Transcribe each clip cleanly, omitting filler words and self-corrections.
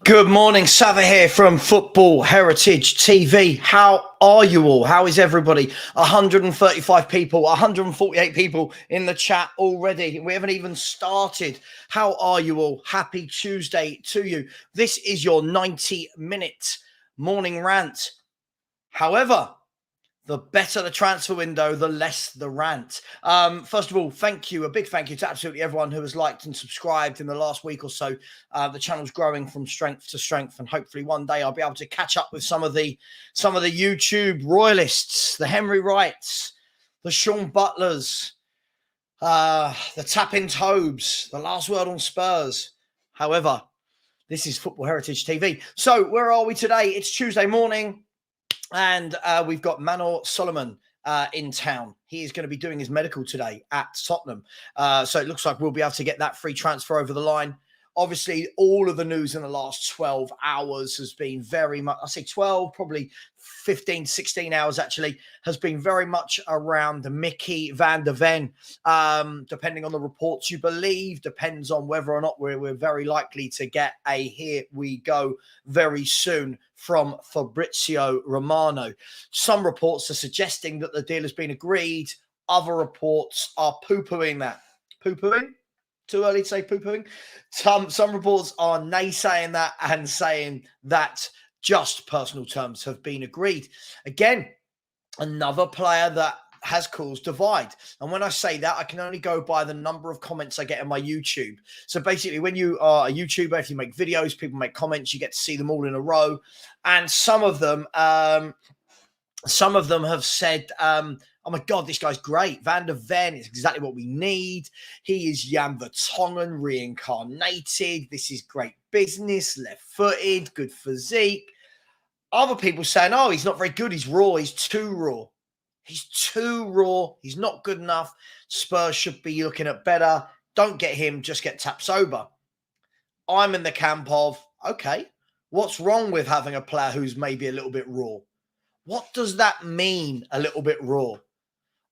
Good morning, Savva here from Football Heritage TV. How are you all? How is everybody? 135 people, 148 people in the chat already. We haven't even started. How are you all? Happy Tuesday to you. This is your 90-minute morning rant. However, the better the transfer window, the less the rant. First of all, thank you. A big thank you to absolutely everyone who has liked and subscribed in the last week or so. The channel's growing from strength to strength, and hopefully one day I'll be able to catch up with some of the YouTube royalists, the Henry Wrights, the Sean Butlers, the Tapping Tobes, the Last Word on Spurs. However, this is Football Heritage TV. So where are we today? It's Tuesday morning. And we've got Manor Solomon in town. He is going to be doing his medical today at Tottenham. So it looks like we'll be able to get that free transfer over the line. Obviously, all of the news in the last 12 hours has been very much, I say 12, probably 15, 16 hours actually, has been very much around Mickey van der Ven. Depending on the reports you believe, depends on whether or not we're very likely to get a here we go very soon from Fabrizio Romano. Some reports are suggesting that the deal has been agreed. Other reports are poo-pooing that. Poo-pooing? Too early to say poo-pooing. Some reports are naysaying that and saying that just personal terms have been agreed. Again, another player that has caused divide. And when I say that, I can only go by the number of comments I get on my YouTube. So basically, when you are a YouTuber, if you make videos, people make comments, you get to see them all in a row. And some of them have said, oh my God, this guy's great. Van der Ven is exactly what we need. He is Jan Vertonghen reincarnated. This is great business, left-footed, good physique. Other people saying, oh, he's not very good. He's raw. He's too raw. He's too raw. He's not good enough. Spurs should be looking at better. Don't get him. Just get Tapsoba. I'm in the camp of, okay, what's wrong with having a player who's maybe a little bit raw? What does that mean, a little bit raw?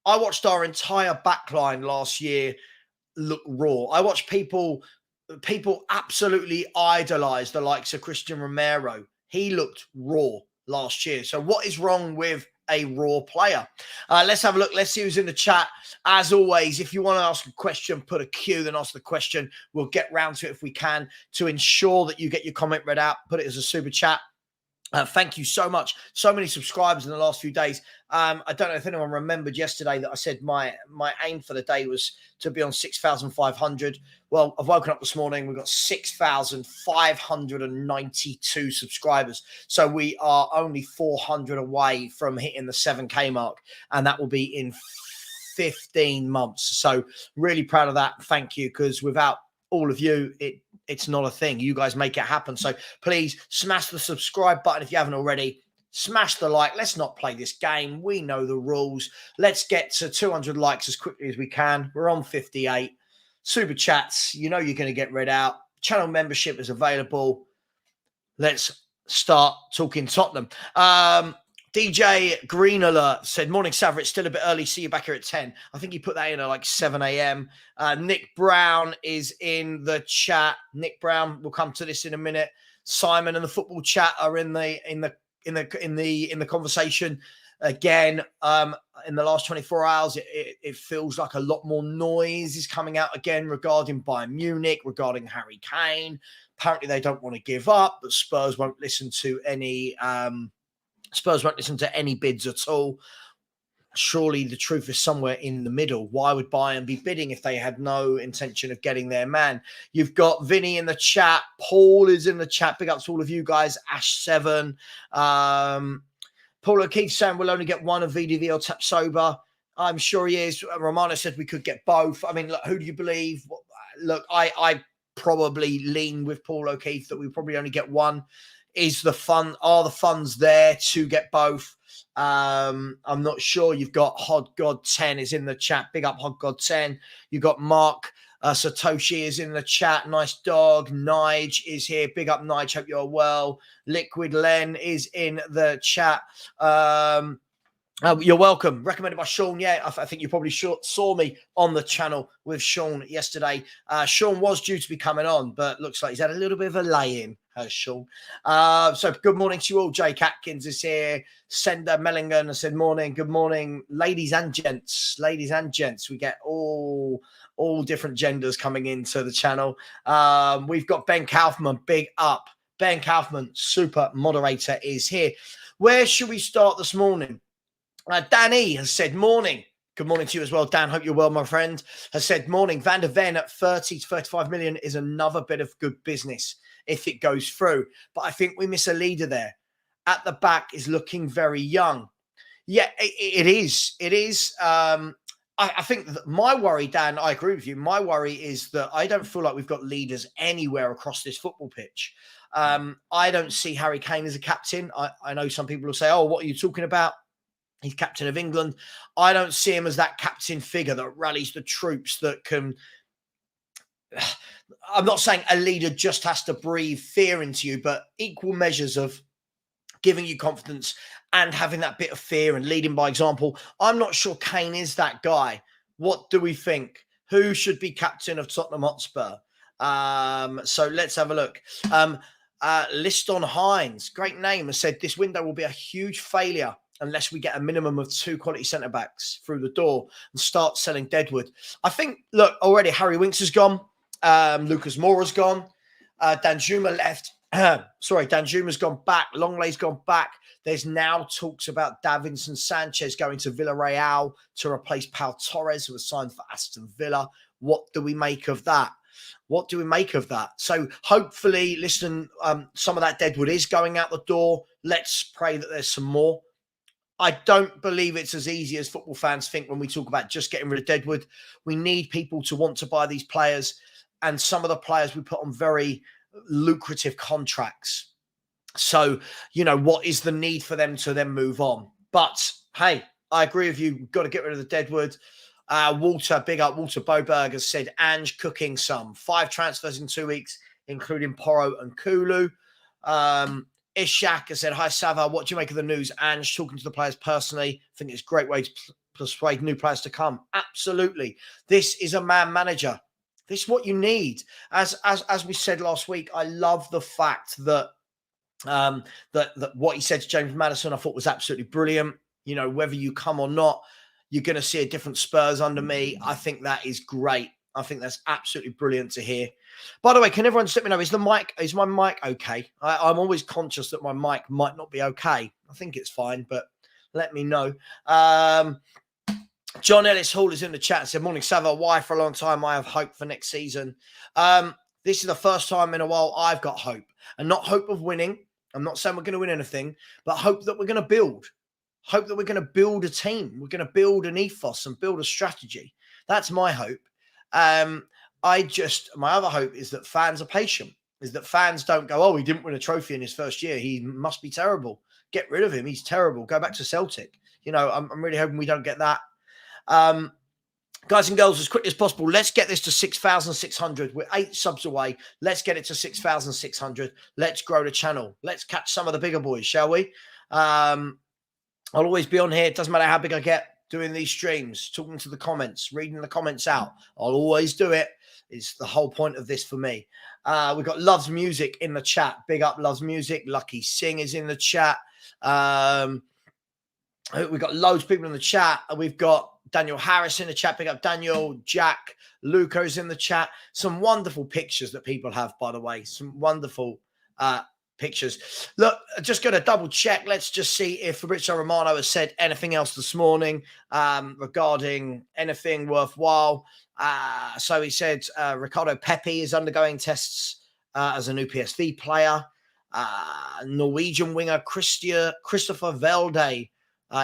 I watched our entire backline last year look raw. I watched people absolutely idolize the likes of Christian Romero. He looked raw last year. So what is wrong with a raw player? Let's have a look. Let's see who's in the chat. As always, if you want to ask a question, put a Q, then ask the question. We'll get round to it if we can to ensure that you get your comment read out. Put it as a super chat. Thank you so much. So many subscribers in the last few days. I don't know if anyone remembered yesterday that I said my aim for the day was to be on 6,500. Well, I've woken up this morning. We've got 6,592 subscribers. So we are only 400 away from hitting the 7K mark. And that will be in 15 months. So really proud of that. Thank you. Because without all of you, it's not a thing. You guys make it happen. So please smash the subscribe button if you haven't already. Smash the like. Let's not play this game. We know the rules. Let's get to 200 likes as quickly as we can. We're on 58. Super chats, you know you're going to get read out. Channel membership is available. Let's start talking Tottenham. DJ Green Alert said, morning, Savva. It's still a bit early. See you back here at 10. I think he put that in at like 7 a.m. Nick Brown is in the chat. Nick Brown, we'll come to this in a minute. Simon and the football chat are in the conversation. Again, in the last 24 hours, it feels like a lot more noise is coming out again regarding Bayern Munich, regarding Harry Kane. Apparently, they don't want to give up, but Spurs won't listen to any bids at all. Surely the truth is somewhere in the middle. Why would Bayern be bidding if they had no intention of getting their man? You've got Vinny in the chat. Paul is in the chat. Big up to all of you guys. Ash7. Paul O'Keefe saying we'll only get one of VDV or Tapsoba. I'm sure he is. Romano said we could get both. I mean, look, who do you believe? Look, I probably lean with Paul O'Keefe that we probably only get one. Are the funds there to get both? I'm not sure. You've got Hod God 10 is in the chat. Big up Hod God 10. You've got Mark Satoshi is in the chat. Nice dog. Nige is here. Big up Nige. Hope you're well. Liquid Len is in the chat. You're welcome. Recommended by Sean. Yeah, I think you probably saw me on the channel with Sean yesterday. Sean was due to be coming on, but looks like he's had a little bit of a lay-in. Sean. So good morning to you all. Jake Atkins is here. Sender Mellingham said morning. Good morning, ladies and gents. Ladies and gents. We get all different genders coming into the channel. We've got Ben Kaufman, big up. Ben Kaufman, super moderator, is here. Where should we start this morning? Danny has said morning. Good morning to you as well, Dan. Hope you're well, my friend. Has said morning. Van der Ven at 30 to 35 million is another bit of good business if it goes through. But I think we miss a leader there. At the back is looking very young. Yeah, it is. It is. I think that my worry, Dan, I agree with you. My worry is that I don't feel like we've got leaders anywhere across this football pitch. I don't see Harry Kane as a captain. I know some people will say, oh, what are you talking about? He's captain of England. I don't see him as that captain figure that rallies the troops, that can... I'm not saying a leader just has to breathe fear into you, but equal measures of giving you confidence and having that bit of fear and leading by example. I'm not sure Kane is that guy. What do we think? Who should be captain of Tottenham Hotspur? So let's have a look. Liston Hines, great name, has said this window will be a huge failure unless we get a minimum of 2 quality centre-backs through the door and start selling Deadwood. I think, look, already Harry Winks has gone. Lucas Moura's gone. Danjuma left. Danjuma's gone back. Longlay's gone back. There's now talks about Davinson Sanchez going to Villarreal to replace Pau Torres, who was signed for Aston Villa. What do we make of that? What do we make of that? So hopefully, listen, some of that Deadwood is going out the door. Let's pray that there's some more. I don't believe it's as easy as football fans think when we talk about just getting rid of Deadwood. We need people to want to buy these players, and some of the players we put on very lucrative contracts. So, you know, what is the need for them to then move on? But, hey, I agree with you. We've got to get rid of the Deadwood. Walter, big up, Walter Boberg has said, Ange cooking some. 5 transfers in 2 weeks, including Porro and Kulu. Ishak has said, hi, Savva, what do you make of the news? Ange talking to the players personally. I think it's a great way to persuade new players to come. Absolutely. This is a man manager. This is what you need. As we said last week, I love the fact that that what he said to James Maddison, I thought was absolutely brilliant. You know, whether you come or not, you're going to see a different Spurs under me. I think that is great. I think that's absolutely brilliant to hear. By the way, can everyone just let me know, is my mic okay? I'm always conscious that my mic might not be okay. I think it's fine, but let me know. John Ellis Hall is in the chat and said, morning, Savva. Why for a long time I have hope for next season. This is the first time in a while I've got hope. And not hope of winning. I'm not saying we're going to win anything, but hope that we're going to build. Hope that we're going to build a team. We're going to build an ethos and build a strategy. That's my hope. My other hope is that fans are patient, is that fans don't go, oh, he didn't win a trophy in his first year. He must be terrible. Get rid of him. He's terrible. Go back to Celtic. You know, I'm really hoping we don't get that. Guys and girls, as quickly as possible, let's get this to 6,600. We're 8 subs away. Let's get it to 6,600. Let's grow the channel. Let's catch some of the bigger boys, shall we? I'll always be on here. It doesn't matter how big I get, doing these streams, talking to the comments, reading the comments out. I'll always do it. It's the whole point of this for me. We've got Loves Music in the chat. Big up Loves Music. Lucky Singh is in the chat. We've got loads of people in the chat. We've got Daniel Harris in the chat. Big up Daniel. Jack. Luca's in the chat. Some wonderful pictures that people have, by the way. Some wonderful pictures. Look, just going to double check. Let's just see if Fabrizio Romano has said anything else this morning regarding anything worthwhile. So he said Ricardo Pepi is undergoing tests as a new PSV player. Norwegian winger Christopher Velde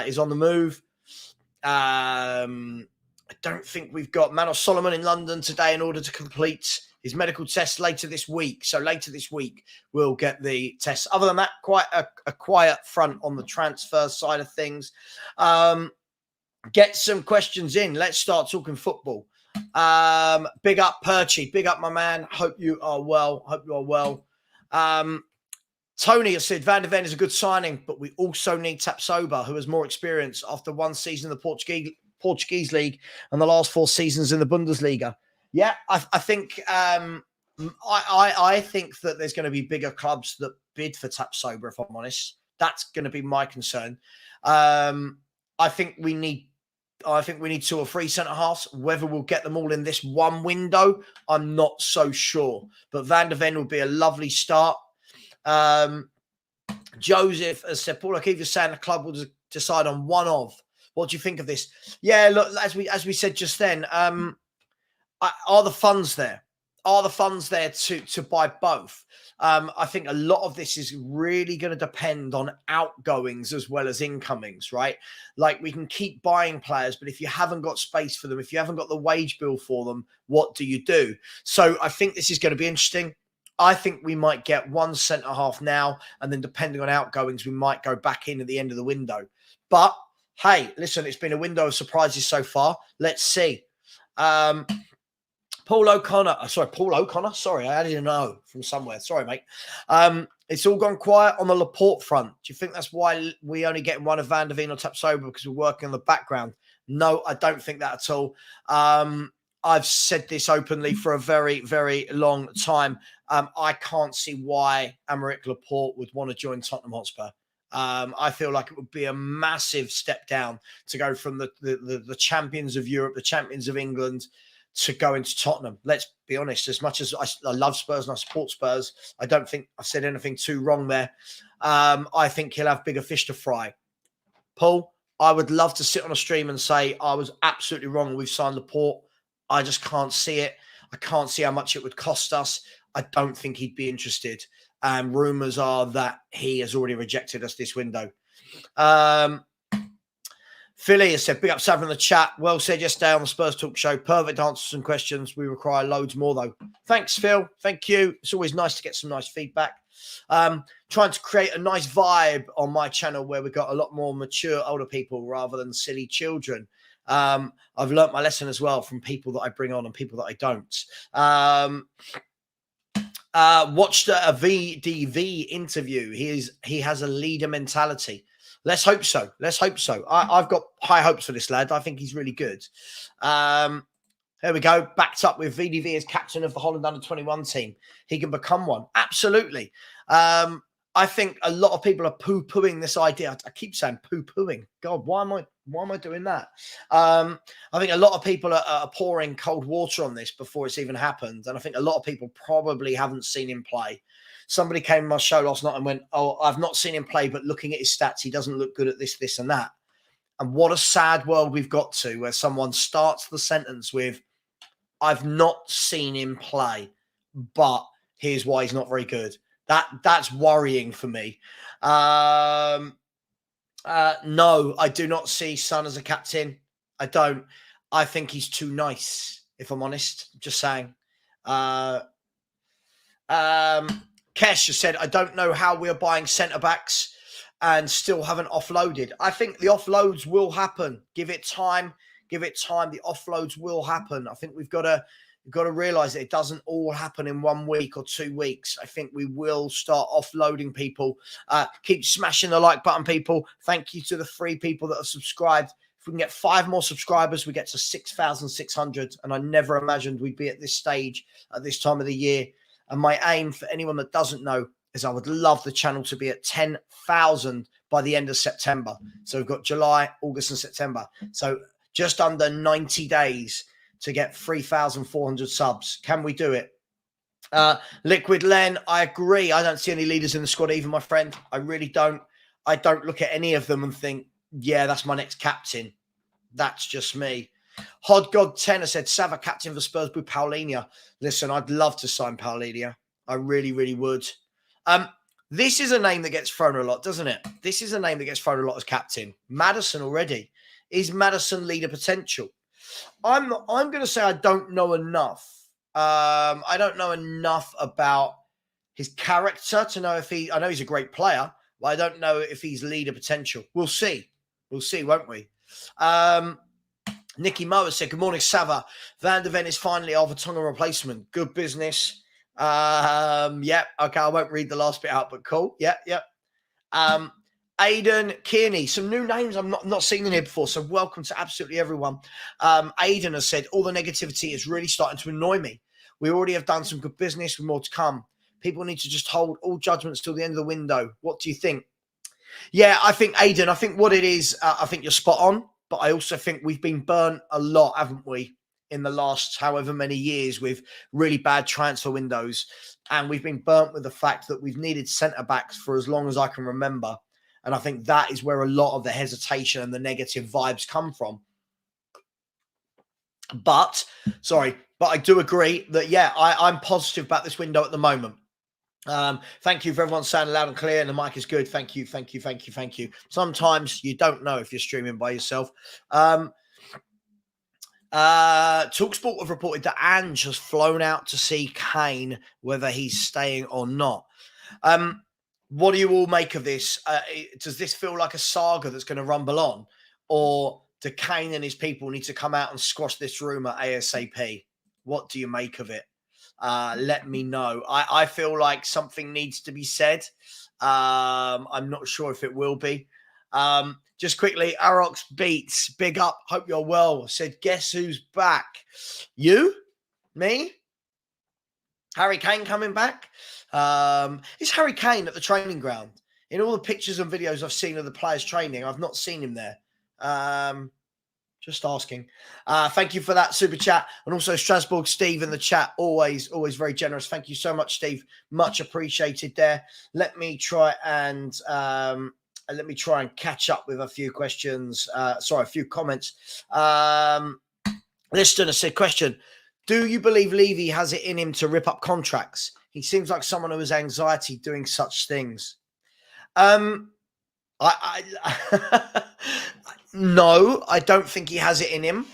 is on the move. I don't think we've got Manos Solomon in London today in order to complete his medical test later this week. So later this week, we'll get the tests. Other than that, quite a quiet front on the transfer side of things. Get some questions in. Let's start talking football. Big up Perchy. Big up my man. Hope you are well. Tony has said Van der Ven is a good signing, but we also need Tapsoba, who has more experience after one season in the Portuguese league and the last 4 seasons in the Bundesliga. Yeah, I think I think that there's going to be bigger clubs that bid for Tapsoba, if I'm honest. That's going to be my concern. I think we need 2 or 3 centre halves. Whether we'll get them all in this one window, I'm not so sure. But Van der Ven will be a lovely start. Joseph has said, Paul, I keep just saying the club will decide on one of. What do you think of this? Yeah, look, as we said just then, are the funds there? Are the funds there to buy both? I think a lot of this is really going to depend on outgoings as well as incomings, right? Like, we can keep buying players, but if you haven't got space for them, if you haven't got the wage bill for them, what do you do? So I think this is going to be interesting. I think we might get one centre half now, and then depending on outgoings, we might go back in at the end of the window. But hey, listen, it's been a window of surprises so far. Let's see. Paul O'Connor. Sorry, I added an O from somewhere. Sorry, mate. It's all gone quiet on the Laporte front. Do you think that's why we only get one of Van der Ven or Tapsoba, because we're working on the background? No, I don't think that at all. I've said this openly for a very, very long time. I can't see why Aymeric Laporte would want to join Tottenham Hotspur. I feel like it would be a massive step down to go from the champions of Europe, the champions of England, to go into Tottenham. Let's be honest, as much as I love Spurs and I support Spurs, I don't think I've said anything too wrong there. I think he'll have bigger fish to fry. Paul, I would love to sit on a stream and say I was absolutely wrong. We've signed Laporte. I just can't see it. I can't see how much it would cost us. I don't think he'd be interested. And rumours are that he has already rejected us this window. Philly has said, big up Savva in the chat. Well said yesterday on the Spurs Talk Show. Perfect answers and questions. We require loads more, though. Thanks, Phil. Thank you. It's always nice to get some nice feedback. Trying to create a nice vibe on my channel where we've got a lot more mature older people rather than silly children. I've learnt my lesson as well from people that I bring on and people that I don't. Watched a VDV interview. He has a leader mentality. Let's hope so. Let's hope so. I've got high hopes for this lad. I think he's really good. There we go. Backed up with VDV as captain of the Holland under-21 team. He can become one. Absolutely. I think a lot of people are poo-pooing this idea. I keep saying poo-pooing. God, why am I doing that? I think a lot of people are pouring cold water on this before it's even happened. And I think a lot of people probably haven't seen him play. Somebody came on my show last night and went, oh, I've not seen him play, but looking at his stats, he doesn't look good at this, this, and that. And what a sad world we've got to, where someone starts the sentence with, I've not seen him play, but here's why he's not very good. That's worrying for me. No, I do not see Son as a captain. I don't. I think he's too nice, if I'm honest. Just saying. Kesh has said, I don't know how we're buying centre-backs and still haven't offloaded. I think the offloads will happen. Give it time. Give it time. The offloads will happen. I think we've got to realise that it doesn't all happen in 1 week or 2 weeks. I think we will start offloading people. Keep smashing the like button, people. Thank you to the 3 people that have subscribed. If we can get 5 more subscribers, we get to 6,600. And I never imagined we'd be at this stage at this time of the year. And my aim, for anyone that doesn't know, is I would love the channel to be at 10,000 by the end of September. So we've got July, August, and September. So just under 90 days to get 3,400 subs. Can we do it? Liquid Len, I agree. I don't see any leaders in the squad either, my friend. I really don't. I don't look at any of them and think, yeah, that's my next captain. That's just me. Hod God 10 has said, Savva captain for Spurs with Paulinho. Listen, I'd love to sign Paulinho. I really, really would. This is a name that gets thrown a lot, doesn't it? This is a name that gets thrown a lot as captain. Maddison already. Is Maddison leader potential? I'm going to say I don't know enough. I don't know enough about his character to know if I know he's a great player, but I don't know if he's leader potential. We'll see. We'll see, won't we? Nicky Moa said, good morning, Savva. Van der Ven is finally our Vertonghen replacement. Good business. Yeah, okay, I won't read the last bit out, but cool. Yeah. Aidan Kearney, some new names I'm not seen in here before, so welcome to absolutely everyone. Aidan has said, all the negativity is really starting to annoy me. We already have done some good business with more to come. People need to just hold all judgments till the end of the window. What do you think? Yeah, I think, Aidan, I think what it is, I think you're spot on, but I also think we've been burnt a lot, haven't we, in the last however many years with really bad transfer windows. And we've been burnt with the fact that we've needed centre-backs for as long as I can remember. And I think that is where a lot of the hesitation and the negative vibes come from. But I do agree that, yeah, I'm positive about this window at the moment. Thank you for everyone saying loud and clear, and the mic is good. Thank you. Sometimes you don't know if you're streaming by yourself. TalkSport have reported that Ange has flown out to see Kane, whether he's staying or not. What do you all make of this? Does this feel like a saga that's going to rumble on? Or do Kane and his people need to come out and squash this rumour ASAP? What do you make of it? Let me know. I feel like something needs to be said. I'm not sure if it will be. Just quickly, Arox Beats, big up, hope you're well. Said, guess who's back? You? Me? Harry Kane coming back? Is Harry Kane at the training ground? In all the pictures and videos I've seen of the players training, I've not seen him there. Just asking. Thank you for that super chat. And also Strasbourg Steve in the chat. Always very generous. Thank you so much, Steve. Much appreciated there. Let me try and catch up with a few questions. A few comments. Listener said, question, do you believe Levy has it in him to rip up contracts? He seems like someone who has anxiety doing such things. No, I don't think he has it in him.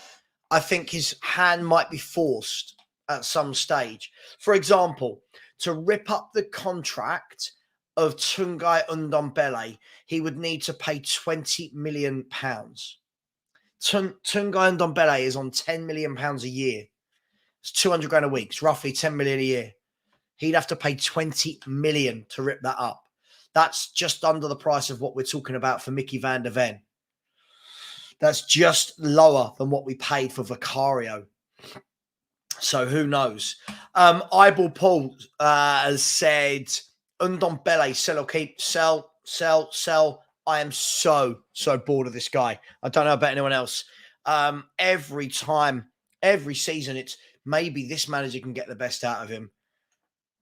I think his hand might be forced at some stage. For example, to rip up the contract of Tungai Ndombele, he would need to pay £20 million. Tungai Ndombele is on £10 million a year. It's 200 grand a week. It's roughly 10 million a year. He'd have to pay 20 million to rip that up. That's just under the price of what we're talking about for Mickey van der Ven. That's just lower than what we paid for Vicario. So who knows? Eyeball Paul has said, Ndombele, sell or keep, sell. I am so bored of this guy. I don't know about anyone else. Every time, every season, it's maybe this manager can get the best out of him.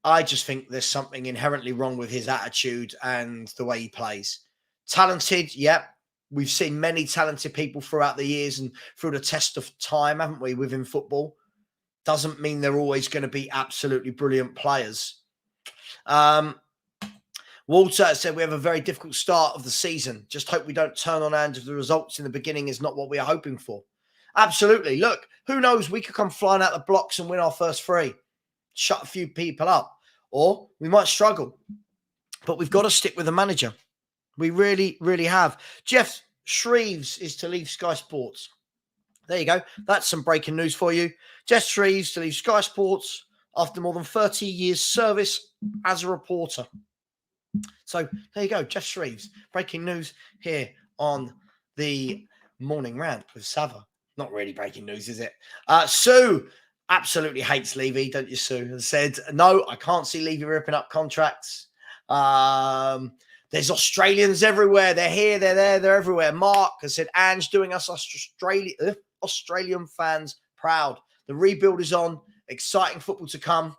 I just think there's something inherently wrong with his attitude and the way he plays. Talented, yeah. We've seen many talented people throughout the years and through the test of time, haven't we, within football? Doesn't mean they're always going to be absolutely brilliant players. Walter said we have a very difficult start of the season. Just hope we don't turn on Ange if the results in the beginning is not what we are hoping for. Absolutely. Look, who knows? We could come flying out the blocks and win our first three. Shut a few people up. Or we might struggle. But we've got to stick with the manager. We really have. Jeff Shreves is to leave Sky Sports. There you go. That's some breaking news for you. Jeff Shreves to leave Sky Sports after more than 30 years service as a reporter. So there you go. Jeff Shreves. Breaking news here on the Morning Rant with Savva. Not really breaking news, is it? Sue absolutely hates Levy, don't you, Sue? And said, no, I can't see Levy ripping up contracts. There's Australians everywhere. They're here, they're there, they're everywhere. Mark has said, Ange doing us Australian fans proud. The rebuild is on. Exciting football to come.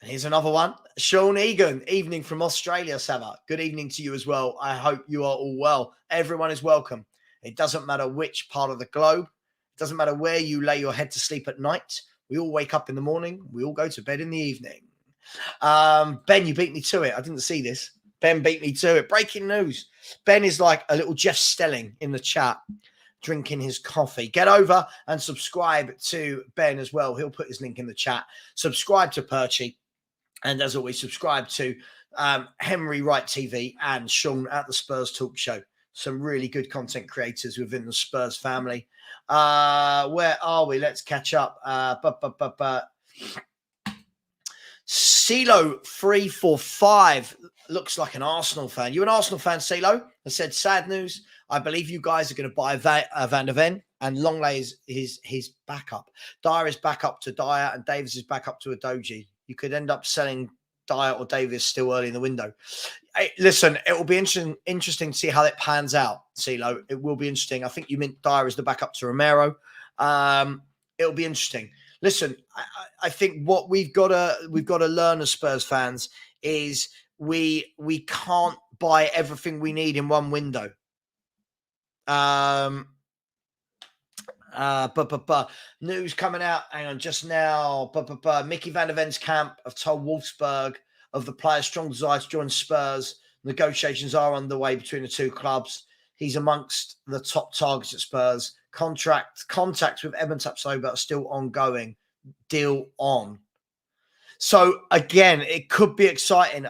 And here's another one. Sean Egan, evening from Australia, Savva. Good evening to you as well. I hope you are all well. Everyone is welcome. It doesn't matter which part of the globe. It doesn't matter where you lay your head to sleep at night. We all wake up in the morning. We all go to bed in the evening. Ben, you beat me to it. I didn't see this. Ben beat me to it. Breaking news. Ben is like a little Jeff Stelling in the chat, drinking his coffee. Get over and subscribe to Ben as well. He'll put his link in the chat. Subscribe to Perchy. And as always, subscribe to Henry Wright TV and Sean at the Spurs Talk Show. Some really good content creators within the Spurs family. Where are we? Let's catch up. CeeLo 345 looks like an Arsenal fan. You an Arsenal fan, CeeLo? I said, sad news. I believe you guys are going to buy Van der Ven. and Longley is his backup. Dyer is backup to Dyer, and Davis is backup to Udogie. You could end up selling Dyer or Davis still early in the window. Hey, listen, it will be interesting to see how that pans out, CeeLo. It will be interesting. I think you meant Dyer as the backup to Romero. It'll be interesting. Listen, I think what we've got to learn as Spurs fans is we can't buy everything we need in one window. News coming out. Hang on, just now. Mickey van der Ven's camp have told Wolfsburg of the player's strong desire to join Spurs. Negotiations are underway between the two clubs. He's amongst the top targets at Spurs. Contacts with Edmund Tapsoba are still ongoing. Deal on. So again, it could be exciting.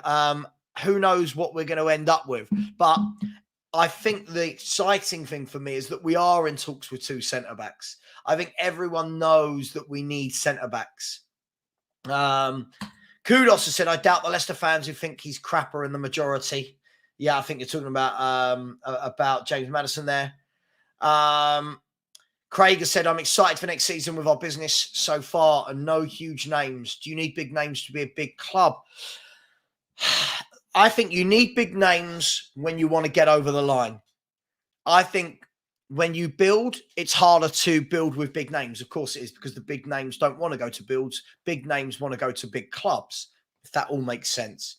Who knows what we're going to end up with? But I think the exciting thing for me is that we are in talks with two centre-backs. I think everyone knows that we need centre-backs. Kudos has said, I doubt the Leicester fans who think he's crapper in the majority. Yeah, I think you're talking about James Maddison there. Craig has said, I'm excited for next season with our business so far and no huge names. Do you need big names to be a big club? I think you need big names when you want to get over the line. I think when you build, it's harder to build with big names. Of course it is, because the big names don't want to go to builds. Big names want to go to big clubs, if that all makes sense.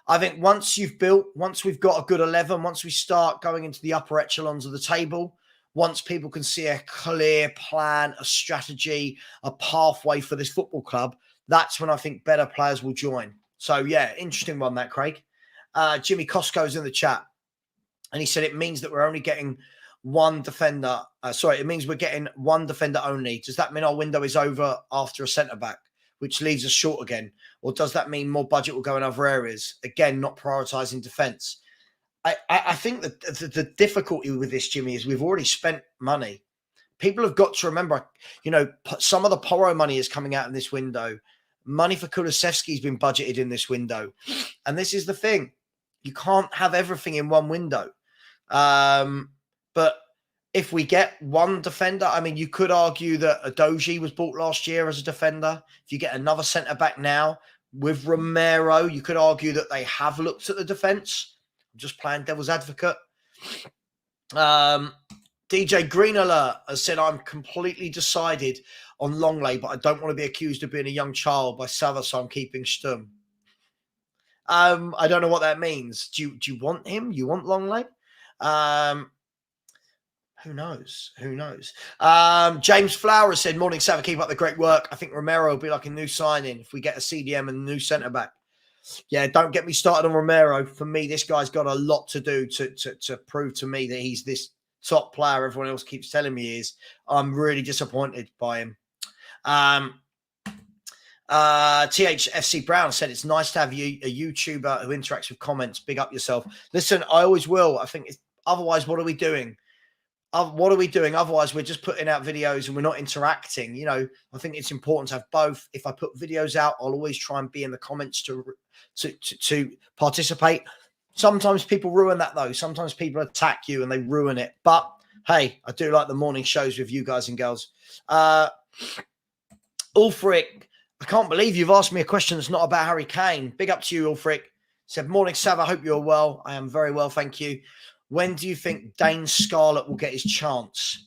I think once you've built, once we've got a good 11, once we start going into the upper echelons of the table, once people can see a clear plan, a strategy, a pathway for this football club, that's when I think better players will join. So, yeah, interesting one, that, Craig. Jimmy Costco's in the chat, and he said it means that we're only getting one defender. It means we're getting one defender only. Does that mean our window is over after a centre-back, which leaves us short again? Or does that mean more budget will go in other areas? Again, not prioritising defence. I think that the difficulty with this, Jimmy, is we've already spent money. People have got to remember, some of the Porro money is coming out in this window. Money for Kulusevski's been budgeted in this window. And this is the thing. You can't have everything in one window. But if we get one defender, I mean, you could argue that Udogie was bought last year as a defender. If you get another centre-back now with Romero, you could argue that they have looked at the defence. I'm just playing devil's advocate. DJ Green Alert has said, I'm completely decided on Longley, but I don't want to be accused of being a young child by Savva, so I'm keeping Sturm. I don't know what that means. Do you want him? You want Longley? Who knows? Who knows? James Flower said, morning, Savva, keep up the great work. I think Romero will be like a new signing if we get a CDM and a new centre-back. Yeah, don't get me started on Romero. For me, this guy's got a lot to do to prove to me that he's this top player everyone else keeps telling me he is. I'm really disappointed by him. THFC Brown said, it's nice to have a YouTuber who interacts with comments. Big up yourself. Listen, I always will. I think otherwise, what are we doing? What are we doing? Otherwise, we're just putting out videos and we're not interacting. I think it's important to have both. If I put videos out, I'll always try and be in the comments to participate. Sometimes people ruin that, though. Sometimes people attack you and they ruin it. But, hey, I do like the morning shows with you guys and girls. Ulfric, I can't believe you've asked me a question that's not about Harry Kane. Big up to you, Ulfric. Said, morning, Sav. I hope you're well. I am very well, thank you. When do you think Dane Scarlett will get his chance?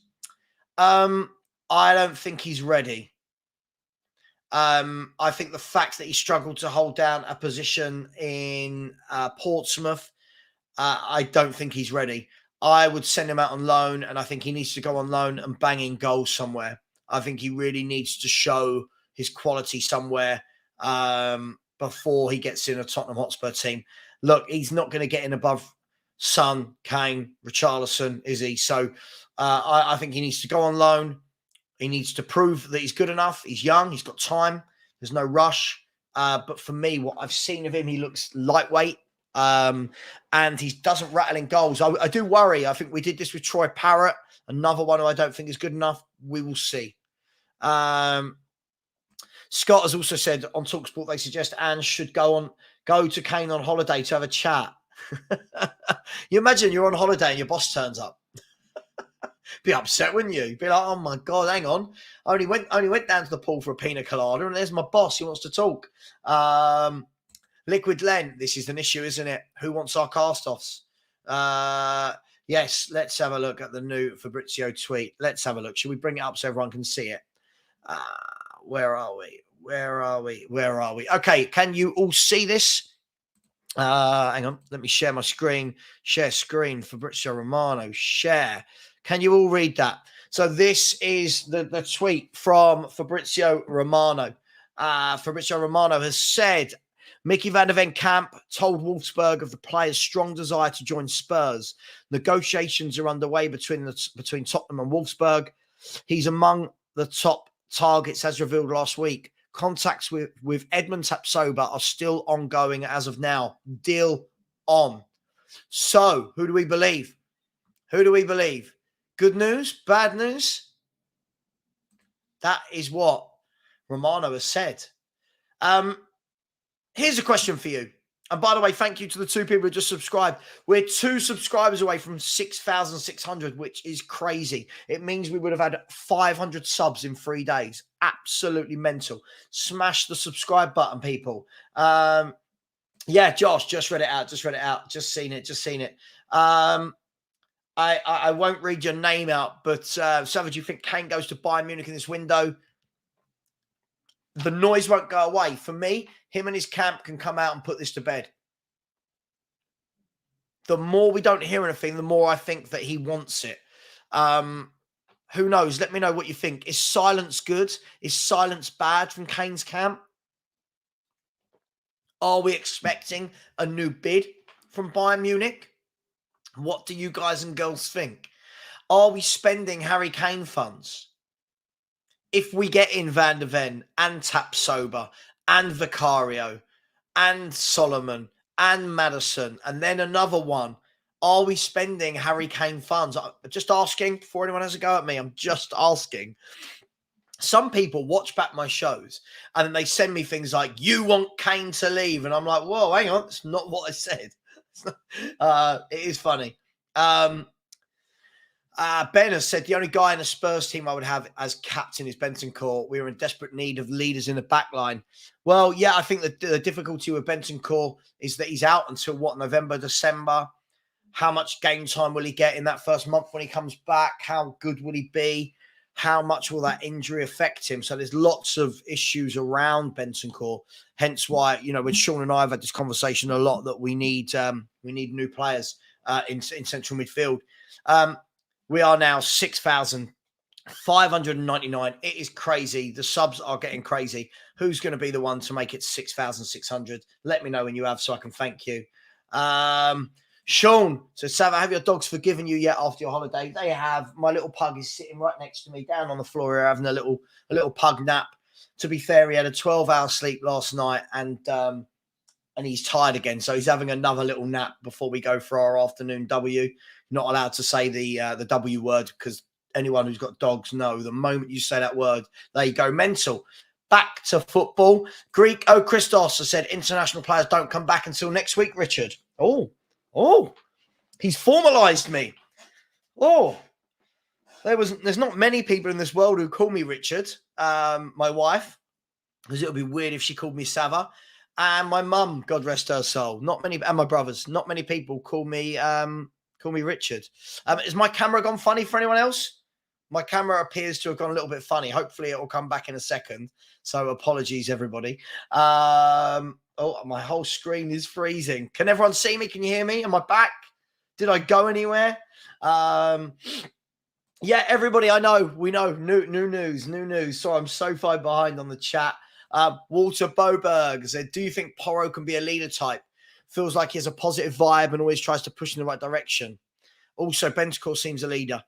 I don't think he's ready. I think the fact that he struggled to hold down a position in Portsmouth, I don't think he's ready. I would send him out on loan, and I think he needs to go on loan and bang in goals somewhere. I think he really needs to show his quality somewhere before he gets in a Tottenham Hotspur team. Look, he's not going to get in above Son, Kane, Richarlison, is he? So I think he needs to go on loan. He needs to prove that he's good enough. He's young. He's got time. There's no rush. But for me, what I've seen of him, he looks lightweight. And he doesn't rattle in goals. I do worry. I think we did this with Troy Parrott. Another one who I don't think is good enough. We will see. Scott has also said on TalkSport, they suggest Ange should go to Kane on holiday to have a chat. You imagine you're on holiday and your boss turns up. Be upset, wouldn't you? Be like, oh my God, hang on. I only went down to the pool for a pina colada and there's my boss. He wants to talk. Liquid Len, this is an issue, isn't it? Who wants our cast-offs? Yes, let's have a look at the new Fabrizio tweet. Let's have a look. Should we bring it up so everyone can see it? Where are we? Where are we? Where are we? Okay, can you all see this? Hang on, let me share my screen. Share screen, Fabrizio Romano, share. Can you all read that? So this is the tweet from Fabrizio Romano. Fabrizio Romano has said, Mickey van der Ven camp told Wolfsburg of the player's strong desire to join Spurs. Negotiations are underway between Tottenham and Wolfsburg. He's among the top targets as revealed last week. Contacts with Edmund Tapsoba are still ongoing as of now. Deal on. So, who do we believe? Who do we believe? Good news? Bad news? That is what Romano has said. Here's a question for you. And by the way, thank you to the 2 people who just subscribed. We're 2 subscribers away from 6,600, which is crazy. It means we would have had 500 subs in 3 days. Absolutely mental. Smash the subscribe button, people. Yeah, Josh, just read it out. Just seen it. I won't read your name out, but Savva, do you think Kane goes to Bayern Munich in this window? The noise won't go away. For me, him and his camp can come out and put this to bed. The more we don't hear anything, the more I think that he wants it. Who knows? Let me know what you think. Is silence good? Is silence bad from Kane's camp? Are we expecting a new bid from Bayern Munich? What do you guys and girls think? Are we spending Harry Kane funds? If we get in Van der Ven and Tapsoba and Vicario and Solomon and Madison and then another one, are we spending Harry Kane funds? I'm just asking before anyone has a go at me. I'm just asking. Some people watch back my shows and then they send me things like, you want Kane to leave. And I'm like, whoa, hang on. That's not what I said. It is funny. Ben has said the only guy in the Spurs team I would have as captain is Bentancur. We are in desperate need of leaders in the back line. Well, yeah, I think the difficulty with Bentancur is that he's out until November, December. How much game time will he get in that first month when he comes back? How good will he be? How much will that injury affect him? So there's lots of issues around Bentancur. Hence why, when Sean and I have had this conversation a lot that we need new players in central midfield. We are now 6,599. It is crazy. The subs are getting crazy. Who's going to be the one to make it 6,600? Let me know when you have so I can thank you. Sean, so Savva, have your dogs forgiven you yet after your holiday? They have. My little pug is sitting right next to me down on the floor here having a little pug nap. To be fair, he had a 12-hour sleep last night and he's tired again. So he's having another little nap before we go for our afternoon W. Not allowed to say the W word because anyone who's got dogs know the moment you say that word, they go mental. Back to football. Greek Christos has said international players don't come back until next week, Richard. Oh, he's formalized me. Oh, there's not many people in this world who call me Richard. My wife, because it would be weird if she called me Savva. And my mum, God rest her soul. Not many, and my brothers. Not many people call me Richard. Has my camera gone funny for anyone else? My camera appears to have gone a little bit funny. Hopefully it will come back in a second. So apologies, everybody. My whole screen is freezing. Can everyone see me? Can you hear me? Am I back? Did I go anywhere? Yeah, everybody, we know. New news. Sorry, I'm so far behind on the chat. Walter Boberg said, do you think Porro can be a leader type? Feels like he has a positive vibe and always tries to push in the right direction. Also, Bentancur seems a leader.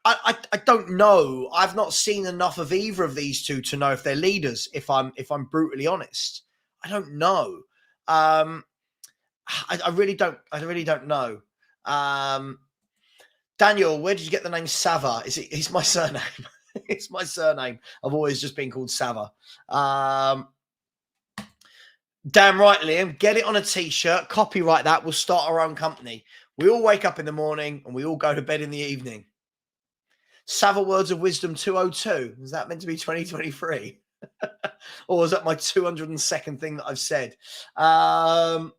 I don't know. I've not seen enough of either of these two to know if they're leaders, if I'm brutally honest. I don't know. I really don't know. Daniel, where did you get the name Savva? It's my surname. It's my surname. I've always just been called Savva. Damn right, Liam. Get it on a T-shirt. Copyright that. We'll start our own company. We all wake up in the morning and we all go to bed in the evening. Savva words of wisdom 202. Is that meant to be 2023? Or was that my 202nd thing that I've said? Dyer.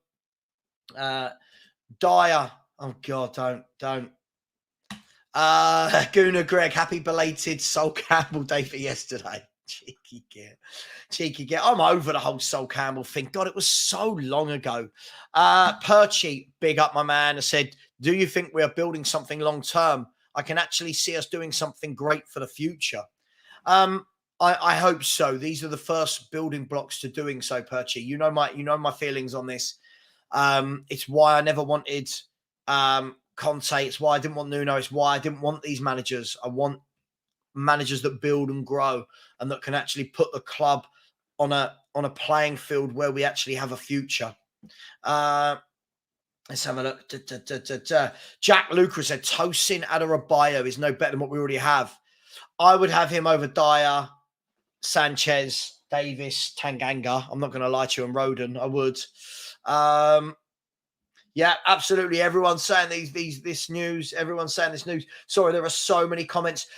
Oh God, don't. Guna Greg, happy belated Sol Campbell Day for yesterday. Cheeky get. I'm over the whole Sol Campbell thing. God, it was so long ago. Perchy, big up my man, has said, do you think we are building something long term? I can actually see us doing something great for the future. I hope so. These are the first building blocks to doing so, Perchy. You know my feelings on this. It's why I never wanted Conte. It's why I didn't want Nuno. It's why I didn't want these managers. I want managers that build and grow and that can actually put the club on a playing field where we actually have a future. Let's have a look. Jack Lucas said Tosin Adarabioyo is no better than what we already have. I would have him over Dyer, Sanchez, Davis, Tanganga. I'm not going to lie to you, and Rodon. I would. Yeah, absolutely. Everyone's saying this news. Everyone's saying this news. Sorry, there are so many comments.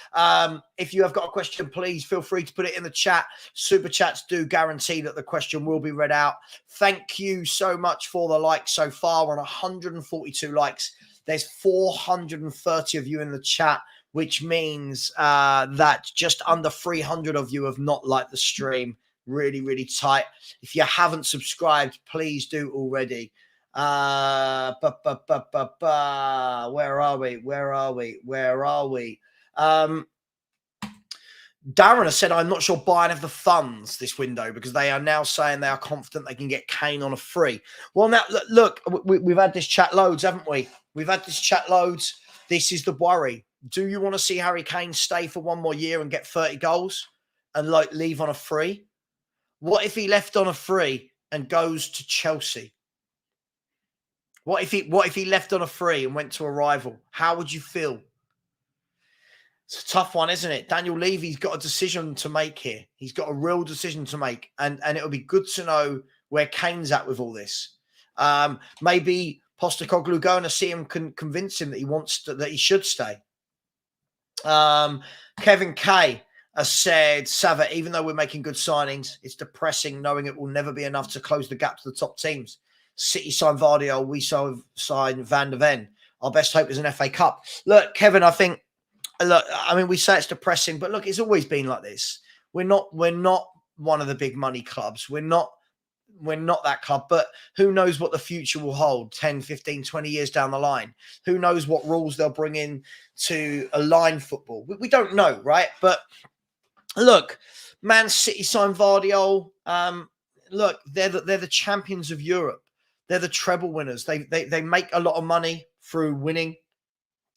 If you have got a question, please feel free to put it in the chat. Super chats do guarantee that the question will be read out. Thank you so much for the likes so far. We're on 142 likes. There's 430 of you in the chat, which means that just under 300 of you have not liked the stream. Really, really tight. If you haven't subscribed, please do already. Where are we? Darren has said, I'm not sure Bayern have the funds this window because they are now saying they are confident they can get Kane on a free. Well, now, look, we've had this chat loads, haven't we? We've had this chat loads. This is the worry. Do you want to see Harry Kane stay for one more year and get 30 goals and leave on a free? What if he left on a free and goes to Chelsea? What if he left on a free and went to a rival? How would you feel? It's a tough one, isn't it? Daniel Levy's got a decision to make here. He's got a real decision to make. And it'll be good to know where Kane's at with all this. Maybe Postecoglou going to see him convince him that he should stay. Kevin K has said, Savva, even though we're making good signings, it's depressing knowing it will never be enough to close the gap to the top teams. City signed Vardio, we signed Van der Ven. Our best hope is an FA Cup. Look, Kevin, I mean, we say it's depressing, but look, it's always been like this. We're not one of the big money clubs. We're not that club, but who knows what the future will hold 10, 15, 20 years down the line. Who knows what rules they'll bring in to align football. We don't know, right? But look, Man City signed Vardio. Look, they're the champions of Europe. They're the treble winners. They make a lot of money through winning.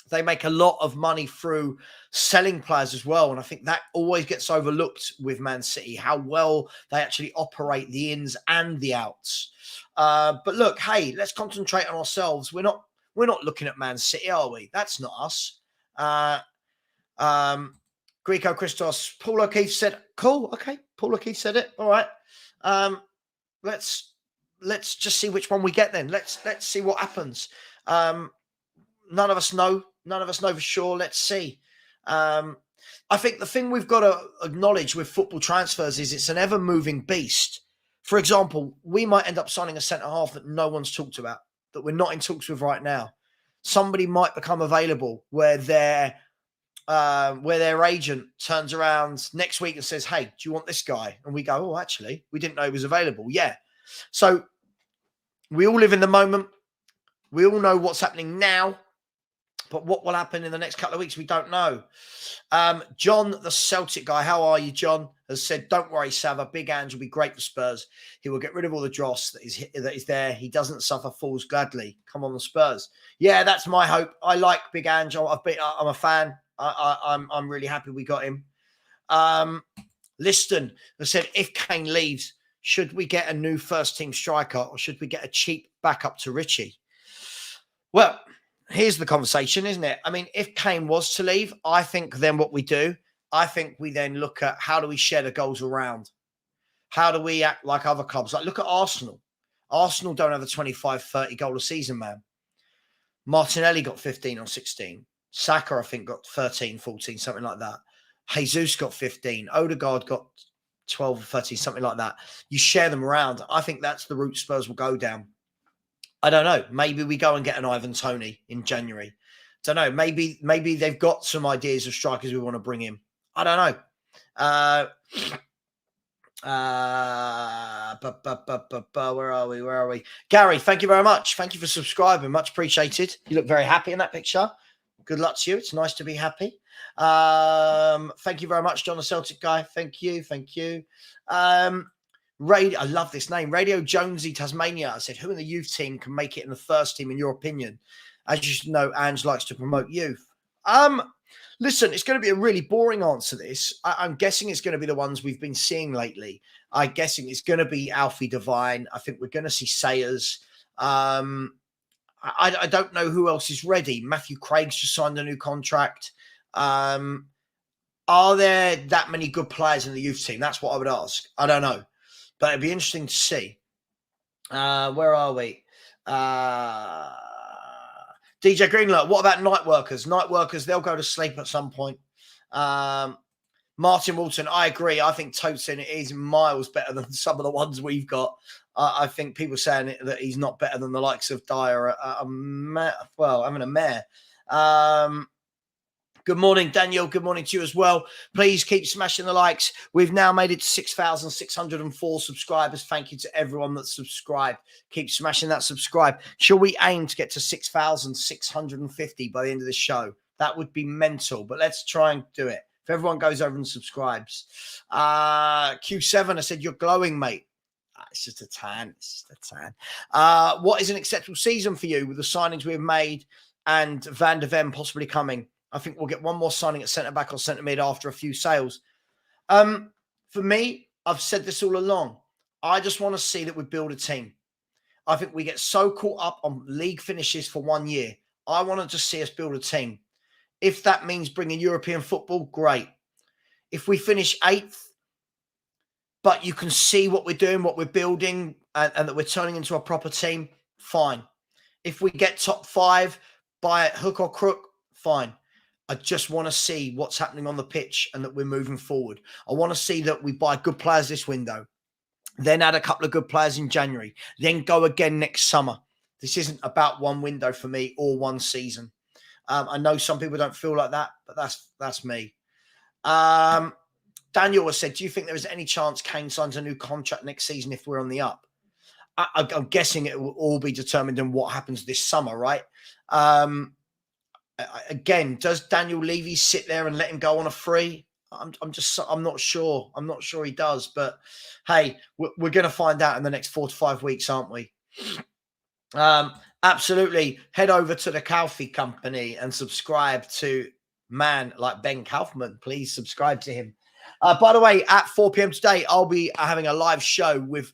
They make a lot of money through selling players as well. And I think that always gets overlooked with Man City, how well they actually operate the ins and the outs. But look, hey, let's concentrate on ourselves. We're not looking at Man City, are we? That's not us. Greco Christos, Paul O'Keefe said, cool. Okay. Paul O'Keefe said it. All right. Let's just see which one we get then. Let's see what happens. None of us know. None of us know for sure. Let's see. I think the thing we've got to acknowledge with football transfers is it's an ever-moving beast. For example, we might end up signing a centre-half that no one's talked about, that we're not in talks with right now. Somebody might become available where their agent turns around next week and says, hey, do you want this guy? And we go, oh, actually, we didn't know he was available. Yeah. So we all live in the moment. We all know what's happening now, but what will happen in the next couple of weeks, we don't know. John, the Celtic guy, how are you, John? Has said, don't worry, Savva. Big Ange will be great for Spurs. He will get rid of all the dross that is there. He doesn't suffer fools gladly. Come on, the Spurs. Yeah, that's my hope. I like Big Ange. I'm a fan. I'm really happy we got him. Liston has said, if Kane leaves, should we get a new first-team striker or should we get a cheap backup to Richie? Well, here's the conversation, isn't it? I mean, if Kane was to leave, I think then what we do, I think we then look at how do we share the goals around? How do we act like other clubs? Like, look at Arsenal. Arsenal don't have a 25, 30 goal a season, man. Martinelli got 15 or 16. Saka, I think, got 13, 14, something like that. Jesus got 15. Odegaard got 12 or 13, something like that. You share them around. I think that's the route Spurs will go down. I don't know. Maybe we go and get an Ivan Toney in January. Don't know. Maybe they've got some ideas of strikers we want to bring in. I don't know. Where are we? Gary, thank you very much. Thank you for subscribing. Much appreciated. You look very happy in that picture. Good luck to you. It's nice to be happy. Thank you very much, John the Celtic guy. Thank you. I love this name. Radio Jonesy Tasmania. I said, who in the youth team can make it in the first team, in your opinion? As you should know, Ange likes to promote youth. Listen, it's going to be a really boring answer to this. I'm guessing it's going to be the ones we've been seeing lately. I'm guessing it's going to be Alfie Devine. I think we're going to see Sayers. I don't know who else is ready. Matthew Craig's just signed a new contract. Are there that many good players in the youth team? That's what I would ask. I don't know. But it'd be interesting to see. Where are we? DJ Greenler, what about night workers? Night workers, they'll go to sleep at some point. Martin Walton, I agree. I think Tosin is miles better than some of the ones we've got. I think people saying that he's not better than the likes of Dyer. Having a mare. Good morning, Daniel. Good morning to you as well. Please keep smashing the likes. We've now made it to 6,604 subscribers. Thank you to everyone that's subscribed. Keep smashing that subscribe. Shall we aim to get to 6,650 by the end of the show? That would be mental, but let's try and do it. If everyone goes over and subscribes. Q7, I said, you're glowing, mate. It's just a tan. What is an acceptable season for you with the signings we've made and Van der Ven possibly coming? I think we'll get one more signing at centre-back or centre-mid after a few sales. For me, I've said this all along. I just want to see that we build a team. I think we get so caught up on league finishes for 1 year. I want to just see us build a team. If that means bringing European football, great. If we finish 8th, but you can see what we're doing, what we're building, and that we're turning into a proper team, fine. If we get top 5 by hook or crook, fine. I just want to see what's happening on the pitch and that we're moving forward. I want to see that we buy good players this window, then add a couple of good players in January, then go again next summer. This isn't about one window for me or one season. I know some people don't feel like that, but that's me. Daniel has said, do you think there is any chance Kane signs a new contract next season if we're on the up? I'm guessing it will all be determined on what happens this summer, right? Again, does Daniel Levy sit there and let him go on a free? I'm not sure. I'm not sure he does. But hey, we're going to find out in the next 4 to 5 weeks, aren't we? Absolutely. Head over to the Kaufy Company and subscribe to man like Ben Kaufman. Please subscribe to him. By the way, at 4 p.m. today, I'll be having a live show with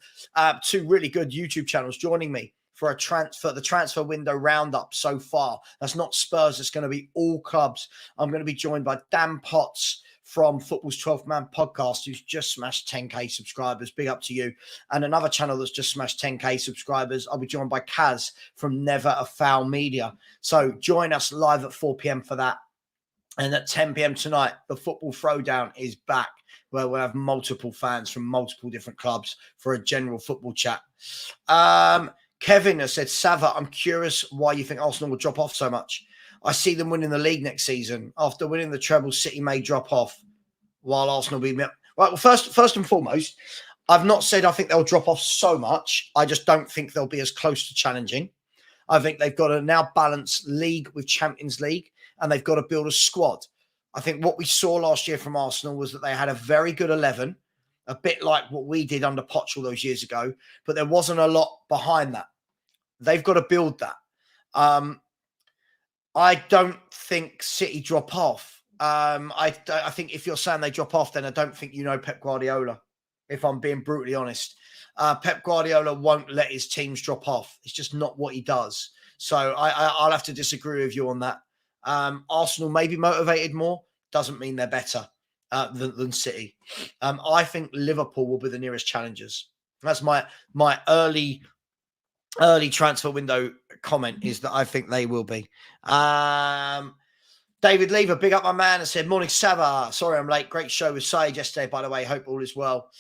2 really good YouTube channels joining me for the transfer window roundup so far. That's not Spurs. It's going to be all clubs. I'm going to be joined by Dan Potts from Football's 12th Man podcast, who's just smashed 10K subscribers. Big up to you. And another channel that's just smashed 10K subscribers. I'll be joined by Kaz from Never a Foul Media. So join us live at 4 p.m. for that. And at 10 p.m. tonight, the Football Throwdown is back, where we'll have multiple fans from multiple different clubs for a general football chat. Kevin has said, Savva, I'm curious why you think Arsenal will drop off so much. I see them winning the league next season. After winning the treble, City may drop off while Arsenal be... Right, well, first and foremost, I've not said I think they'll drop off so much. I just don't think they'll be as close to challenging. I think they've got to now balance league with Champions League, and they've got to build a squad. I think what we saw last year from Arsenal was that they had a very good 11, a bit like what we did under Poch all those years ago, but there wasn't a lot behind that. They've got to build that. I don't think City drop off. I think if you're saying they drop off, then I don't think you know Pep Guardiola, if I'm being brutally honest. Pep Guardiola won't let his teams drop off. It's just not what he does. So I'll have to disagree with you on that. Arsenal may be motivated more. Doesn't mean they're better than City. I think Liverpool will be the nearest challengers. That's my early transfer window comment, is that I think they will be. David Lever, big up my man, and said, morning, Savva. Sorry I'm late. Great show with Said yesterday, by the way. Hope all is well.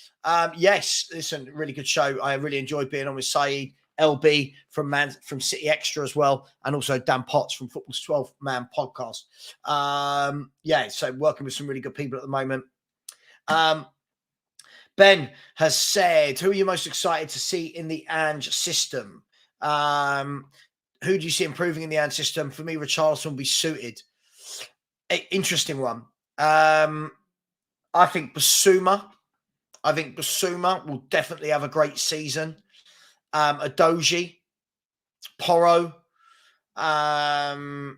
Yes, listen, really good show. I really enjoyed being on with Said, LB from City Extra as well, and also Dan Potts from Football's 12-Man podcast. So working with some really good people at the moment. Ben has said, who are you most excited to see in the Ange system? Who do you see improving in the Ange system? For me, Richarlison will be suited. Interesting one. I think Basuma. Will definitely have a great season. Adoji, Porro, and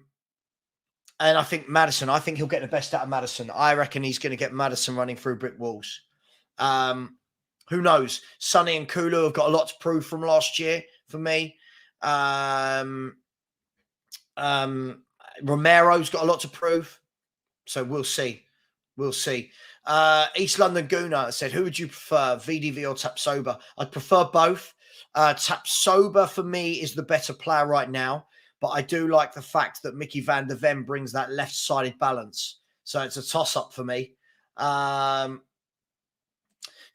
I think Maddison. I think he'll get the best out of Maddison. I reckon he's going to get Maddison running through brick walls. Who knows? Sonny and Kulu have got a lot to prove from last year for me. Romero's got a lot to prove. So we'll see. East London Gooner said, who would you prefer, VDV or Tapsoba? I'd prefer both. Tapsoba for me is the better player right now, but I do like the fact that Mickey van der Ven brings that left-sided balance. So it's a toss-up for me.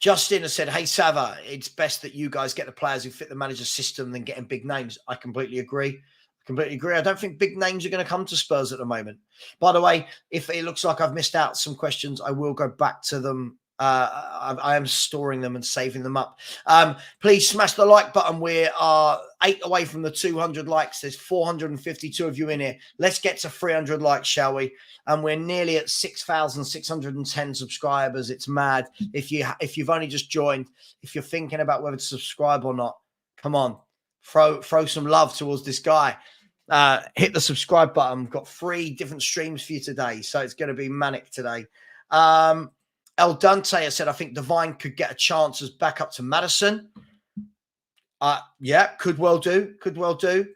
Justin has said, hey, Savva, it's best that you guys get the players who fit the manager's system than getting big names. I completely agree. I don't think big names are going to come to Spurs at the moment. By the way, if it looks like I've missed out some questions, I will go back to them. I am storing them and saving them up. Please smash the like button. We are 8 away from the 200 likes. There's 452 of you in here. Let's get to 300 likes, shall we? And we're nearly at 6,610 subscribers. It's mad. If you've only just joined, if you're thinking about whether to subscribe or not, come on, throw some love towards this guy. Hit the subscribe button. We've got 3 different streams for you today, so it's going to be manic today. El Dante has said, I think Divine could get a chance as backup to Maddison. Could well do.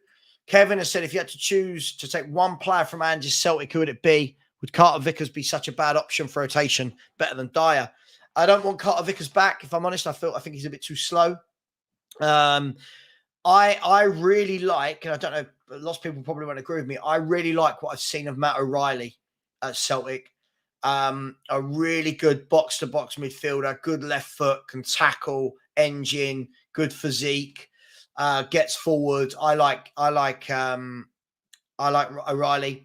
Kevin has said, if you had to choose to take one player from Ange's Celtic, who would it be? Would Carter Vickers be such a bad option for rotation, better than Dyer? I don't want Carter Vickers back, if I'm honest. I think he's a bit too slow. I really like, and I don't know, lots of people probably won't agree with me, I really like what I've seen of Matt O'Reilly at Celtic. A really good box-to-box midfielder, good left foot, can tackle, engine, good physique, gets forward. I like O'Reilly.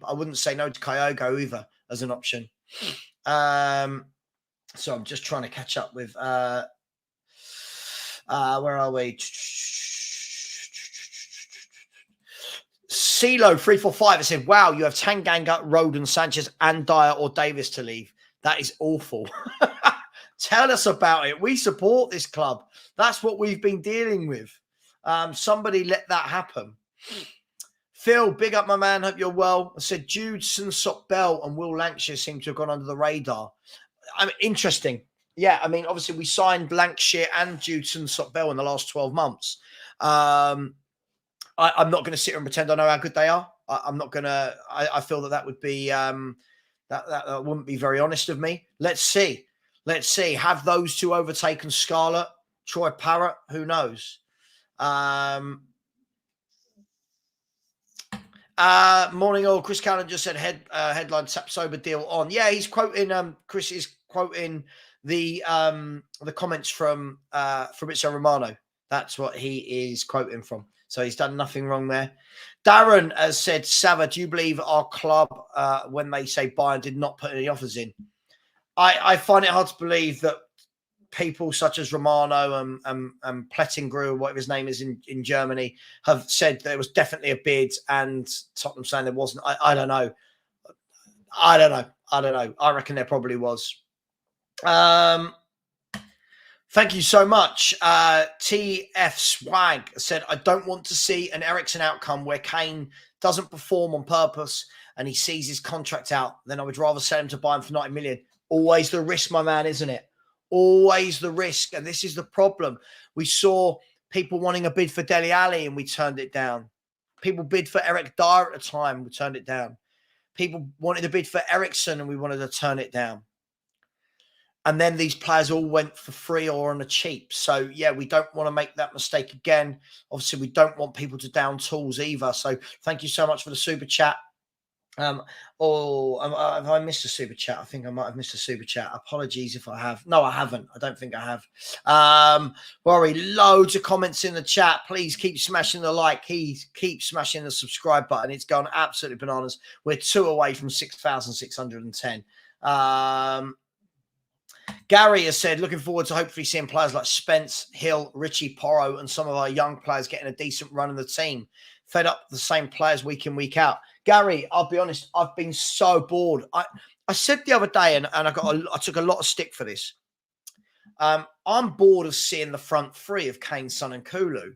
I wouldn't say no to Kyogo either as an option. So I'm just trying to catch up with where are we? CeeLo 345 has said, wow, you have Tanganga, Roden, Sanchez, and Dyer or Davis to leave. That is awful. Tell us about it. We support this club. That's what we've been dealing with. Somebody let that happen. Phil, big up my man. Hope you're well. I said Judson, Sock-Bell, and Will Lancashire seem to have gone under the radar. I mean, interesting. Yeah, I mean, obviously we signed Lancashire and Judson, Sock-Bell in the last 12 months. I'm not going to sit here and pretend I know how good they are. I'm not going to. I feel that would be that wouldn't be very honest of me. Let's see. Have those two overtaken Scarlett, Troy Parrott? Who knows? Morning all. Chris Callan just said headline Sapsoba deal on. Yeah, he's quoting. Chris is quoting the comments from Fabrizio Romano. That's what he is quoting from. So he's done nothing wrong there. Darren has said, Savva, do you believe our club, when they say Bayern did not put any offers in? I find it hard to believe that people such as Romano and Plettingrew, whatever his name is in Germany, have said there was definitely a bid and Tottenham saying there wasn't. I don't know. I reckon there probably was. Thank you so much. TF Swag said, I don't want to see an Eriksen outcome where Kane doesn't perform on purpose and he sees his contract out. Then I would rather sell him to Bayern for 90 million. Always the risk, my man, isn't it? Always the risk. And this is the problem. We saw people wanting a bid for Dele Alli and we turned it down. People bid for Eric Dyer at the time. We turned it down. People wanted a bid for Eriksen and we wanted to turn it down. And then these players all went for free or on a cheap. So, yeah, we don't want to make that mistake again. Obviously, we don't want people to down tools either. So, thank you so much for the super chat. Have I missed a super chat? I think I might have missed a super chat. Apologies if I have. No, I haven't. I don't think I have. Rory, loads of comments in the chat. Please keep smashing the like. Keep smashing the subscribe button. It's gone absolutely bananas. We're 2 away from 6,610. Gary has said, looking forward to hopefully seeing players like Spence, Hill, Richie Porro, and some of our young players getting a decent run in the team. Fed up the same players week in, week out. Gary, I'll be honest, I've been so bored. I said the other day, and I took a lot of stick for this. I'm bored of seeing the front three of Kane, Son, and Kulu.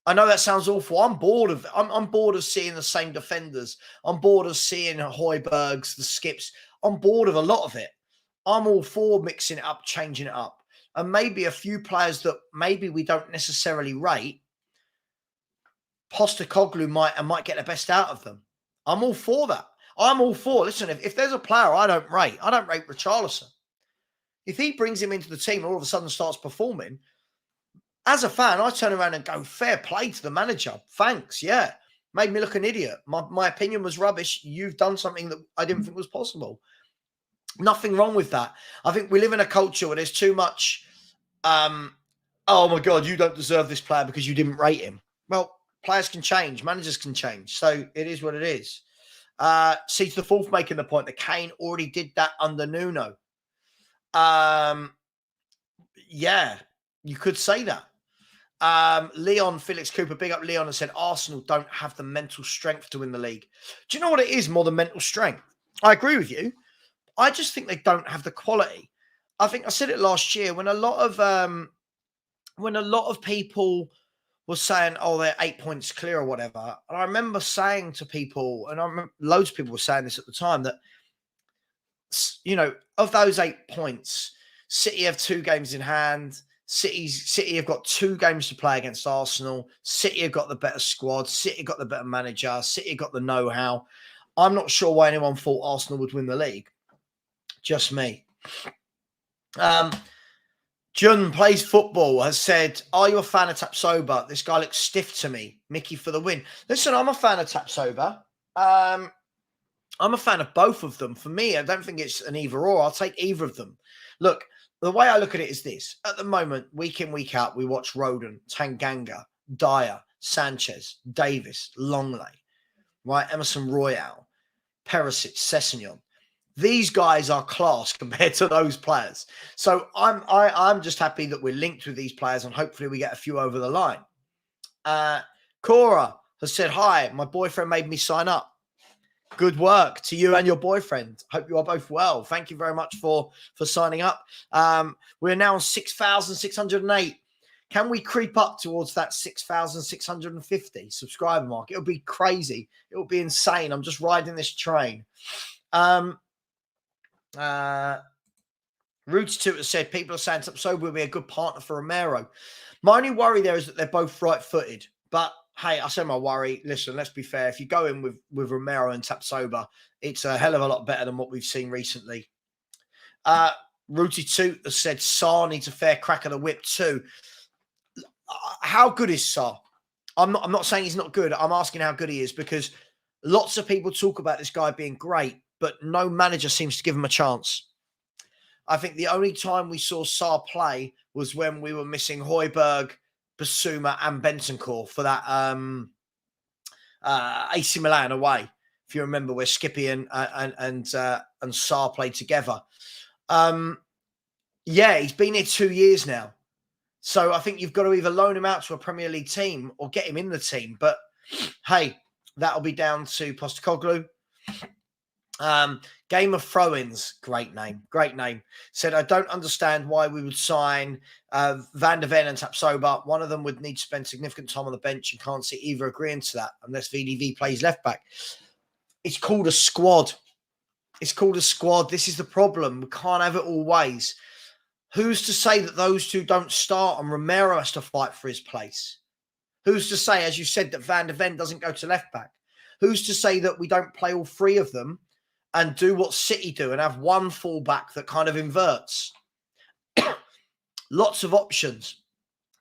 I know that sounds awful. I'm bored of seeing the same defenders. I'm bored of seeing Højbjergs, the skips. I'm bored of a lot of it. I'm all for mixing it up, changing it up. And maybe a few players that maybe we don't necessarily rate, Postecoglou might get the best out of them. I'm all for that. I'm all for, listen, if there's a player I don't rate Richarlison. If he brings him into the team and all of a sudden starts performing, as a fan, I turn around and go, fair play to the manager. Thanks, yeah. Made me look an idiot. My opinion was rubbish. You've done something that I didn't think was possible. Nothing wrong with that. I think we live in a culture where there's too much, oh my God, you don't deserve this player because you didn't rate him. Well, players can change. Managers can change. So it is what it is. See, to the fourth making the point that Kane already did that under Nuno. Yeah, you could say that. Leon Felix Cooper, big up Leon, and said Arsenal don't have the mental strength to win the league. Do you know what it is more than mental strength? I agree with you. I just think they don't have the quality. I think I said it last year when a lot of people were saying, "Oh, they're 8 points clear" or whatever. And I remember saying to people, and I remember loads of people were saying this at the time, that of those 8 points, City have 2 games in hand. City have got 2 games to play against Arsenal. City have got the better squad. City got the better manager. City got the know-how. I'm not sure why anyone thought Arsenal would win the league. Just me. Jun Plays Football has said, are you a fan of Tapsoba? This guy looks stiff to me. Mickey for the win. Listen, I'm a fan of Tapsoba. I'm a fan of both of them. For me, I don't think it's an either or. I'll take either of them. Look, the way I look at it is this. At the moment, week in, week out, we watch Rodon, Tanganga, Dyer, Sanchez, Davis, Longley, right? Emerson Royale, Perisic, Sessegnon. These guys are class compared to those players. So I'm just happy that we're linked with these players and hopefully we get a few over the line. Cora has said, hi, my boyfriend made me sign up. Good work to you and your boyfriend. Hope you are both well. Thank you very much for signing up. We're now on 6,608. Can we creep up towards that 6,650 subscriber mark? It'll be crazy. It'll be insane. I'm just riding this train. Roots to said people are saying Tapsoba will be a good partner for Romero. My only worry there is that they're both right-footed. But hey, I say my worry. Listen, let's be fair. If you go in with Romero and Tapsoba, it's a hell of a lot better than what we've seen recently. Rooty Toot has said Sarr needs a fair crack of the whip too. How good is Sarr? I'm not saying he's not good. I'm asking how good he is because lots of people talk about this guy being great, but no manager seems to give him a chance. I think the only time we saw Sarr play was when we were missing Højbjerg, Basuma, and Bentancur for that AC Milan away. If you remember, where Skippy and Sarr played together. Yeah, he's been here 2 years now. So I think you've got to either loan him out to a Premier League team or get him in the team. But hey, that'll be down to Postecoglou. Game of Throw-ins, great name. Said, I don't understand why we would sign Van der Ven and Tapsoba. One of them would need to spend significant time on the bench and can't see either agreeing to that unless VDV plays left back. It's called a squad. This is the problem. We can't have it all ways. Who's to say that those two don't start and Romero has to fight for his place? Who's to say, as you said, that Van der Ven doesn't go to left back? Who's to say that we don't play all 3 of them and do what City do and have one fullback that kind of inverts? Lots of options.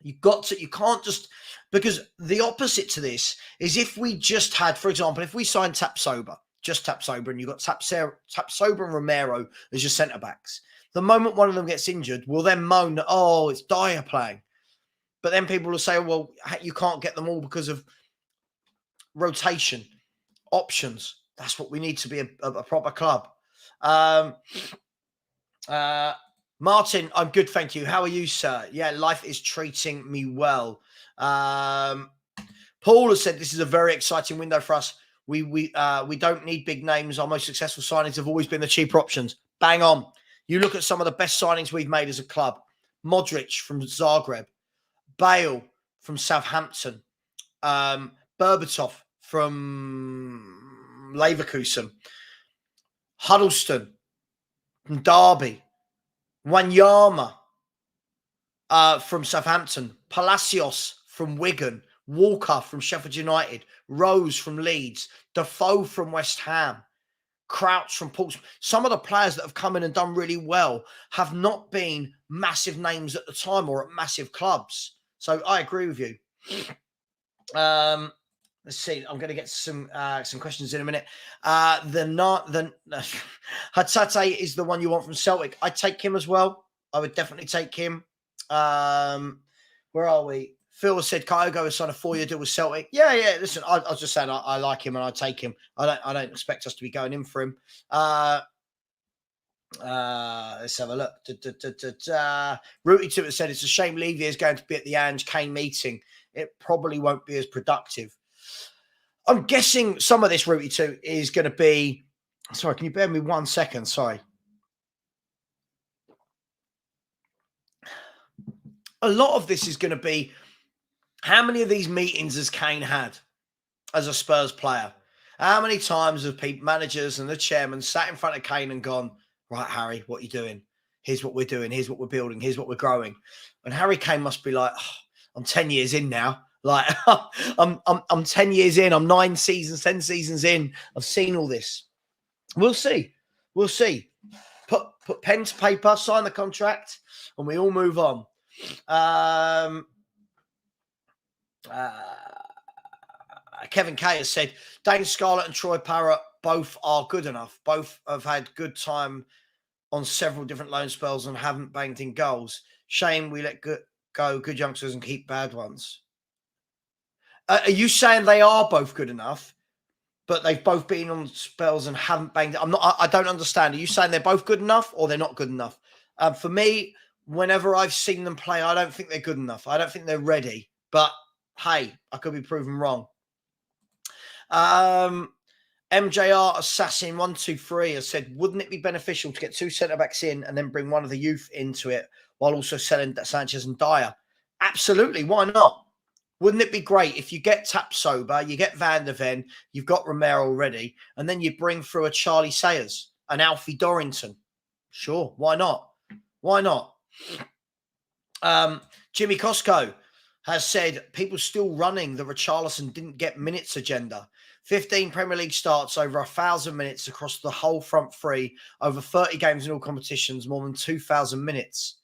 You can't just, because the opposite to this is if we just had, for example, if we signed Tapsoba, just Tapsoba, and you've got Tapsoba and Romero as your centre-backs. The moment one of them gets injured, we'll then moan that, oh, it's Dyer playing. But then people will say, well, you can't get them all because of rotation, options. That's what we need to be a proper club. Martin, I'm good, thank you. How are you, sir? Yeah, life is treating me well. Paul has said this is a very exciting window for us. We don't need big names. Our most successful signings have always been the cheaper options. Bang on. You look at some of the best signings we've made as a club. Modric from Zagreb, Bale from Southampton, Berbatov from Leverkusen, Huddleston from Derby, Wanyama from Southampton, Palacios from Wigan, Walker from Sheffield United, Rose from Leeds, Defoe from West Ham, Crouch from Portsmouth. Some of the players that have come in and done really well have not been massive names at the time or at massive clubs. So I agree with you. Let's see. I'm going to get some questions in a minute. Hatate is the one you want from Celtic. I'd take him as well. I would definitely take him. Where are we? Phil said Kyogo has signed a 4-year deal with Celtic. Yeah. Listen, I was just saying I like him and I'd take him. I don't expect us to be going in for him. Let's have a look. Rooty to it said it's a shame Levy is going to be at the Ange Kane meeting. It probably won't be as productive. I'm guessing some of this Rooty 2 is going to be... Sorry, can you bear me 1 second? Sorry. A lot of this is going to be, how many of these meetings has Kane had as a Spurs player? How many times have people, managers and the chairman sat in front of Kane and gone, right, Harry, what are you doing? Here's what we're doing. Here's what we're building. Here's what we're growing. And Harry Kane must be like, oh, I'm 10 years in now. Like, I'm 10 years in. I'm 10 seasons in. I've seen all this. We'll see. Put pen to paper, sign the contract, and we all move on. Kevin Kay has said, Dane Scarlett and Troy Parrott both are good enough. Both have had good time on several different loan spells and haven't banged in goals. Shame we let go good youngsters and keep bad ones. Are you saying they are both good enough, but they've both been on spells and haven't banged? I don't understand. Are you saying they're both good enough or they're not good enough? For me, whenever I've seen them play, I don't think they're good enough. I don't think they're ready. But hey, I could be proven wrong. MJR Assassin 123 has said, wouldn't it be beneficial to get 2 centre-backs in and then bring one of the youth into it while also selling Sanchez and Dyer? Absolutely. Why not? Wouldn't it be great if you get Tapsoba, you get Van der Ven, you've got Romero already, and then you bring through a Charlie Sayers, an Alfie Dorrington? Sure. Why not? Jimmy Costco has said, people still running the Richarlison didn't get minutes agenda. 15 Premier League starts, over 1,000 minutes across the whole front three, over 30 games in all competitions, more than 2,000 minutes.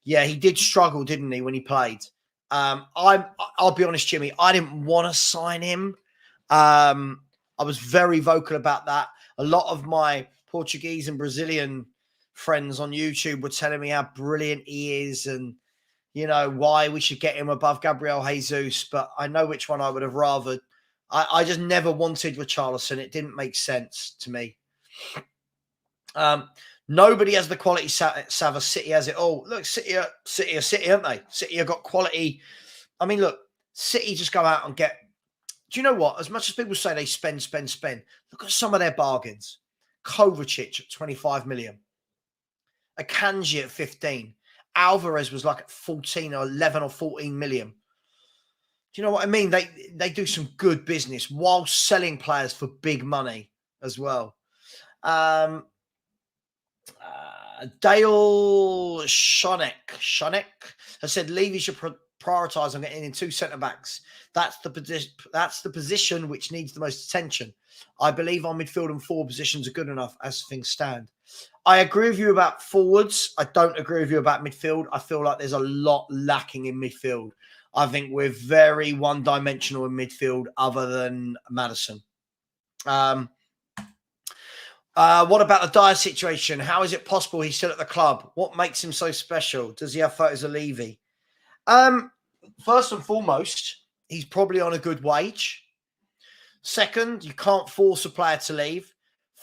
Yeah, he did struggle, didn't he, when he played? I'll be honest, Jimmy, I didn't want to sign him. I was very vocal about that. A lot of my Portuguese and Brazilian friends on YouTube were telling me how brilliant he is and, you know, why we should get him above Gabriel Jesus. But I know which one I would have rather. I just never wanted Richarlison. It didn't make sense to me. Nobody has the quality Savva. City has it all. Look, City, aren't they? City have got quality. I mean, look, City just go out and get... Do you know what? As much as people say they spend, look at some of their bargains. Kovacic at 25 million. Akanji at 15. Alvarez was like at 14 or 11 or 14 million. Do you know what I mean? They do some good business while selling players for big money as well. Dale Shonek has said Levy should prioritise on getting in 2 centre-backs. That's the position which needs the most attention. I believe our midfield and forward positions are good enough as things stand. I agree with you about forwards. I don't agree with you about midfield. I feel like there's a lot lacking in midfield. I think we're very one-dimensional in midfield other than Maddison. What about the Dyer situation? How is it possible he's still at the club? What makes him so special? Does he have photos of Levy? First and foremost, he's probably on a good wage. Second, you can't force a player to leave.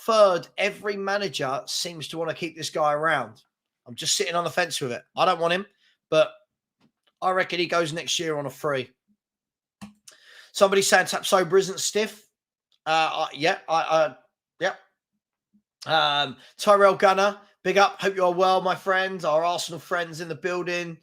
Third, every manager seems to want to keep this guy around. I'm just sitting on the fence with it. I don't want him, but I reckon he goes next year on a free. Somebody saying Tapsoba isn't stiff. Yeah. Tyrell Gunner, big up. Hope you are well, my friends. Our Arsenal friends in the building.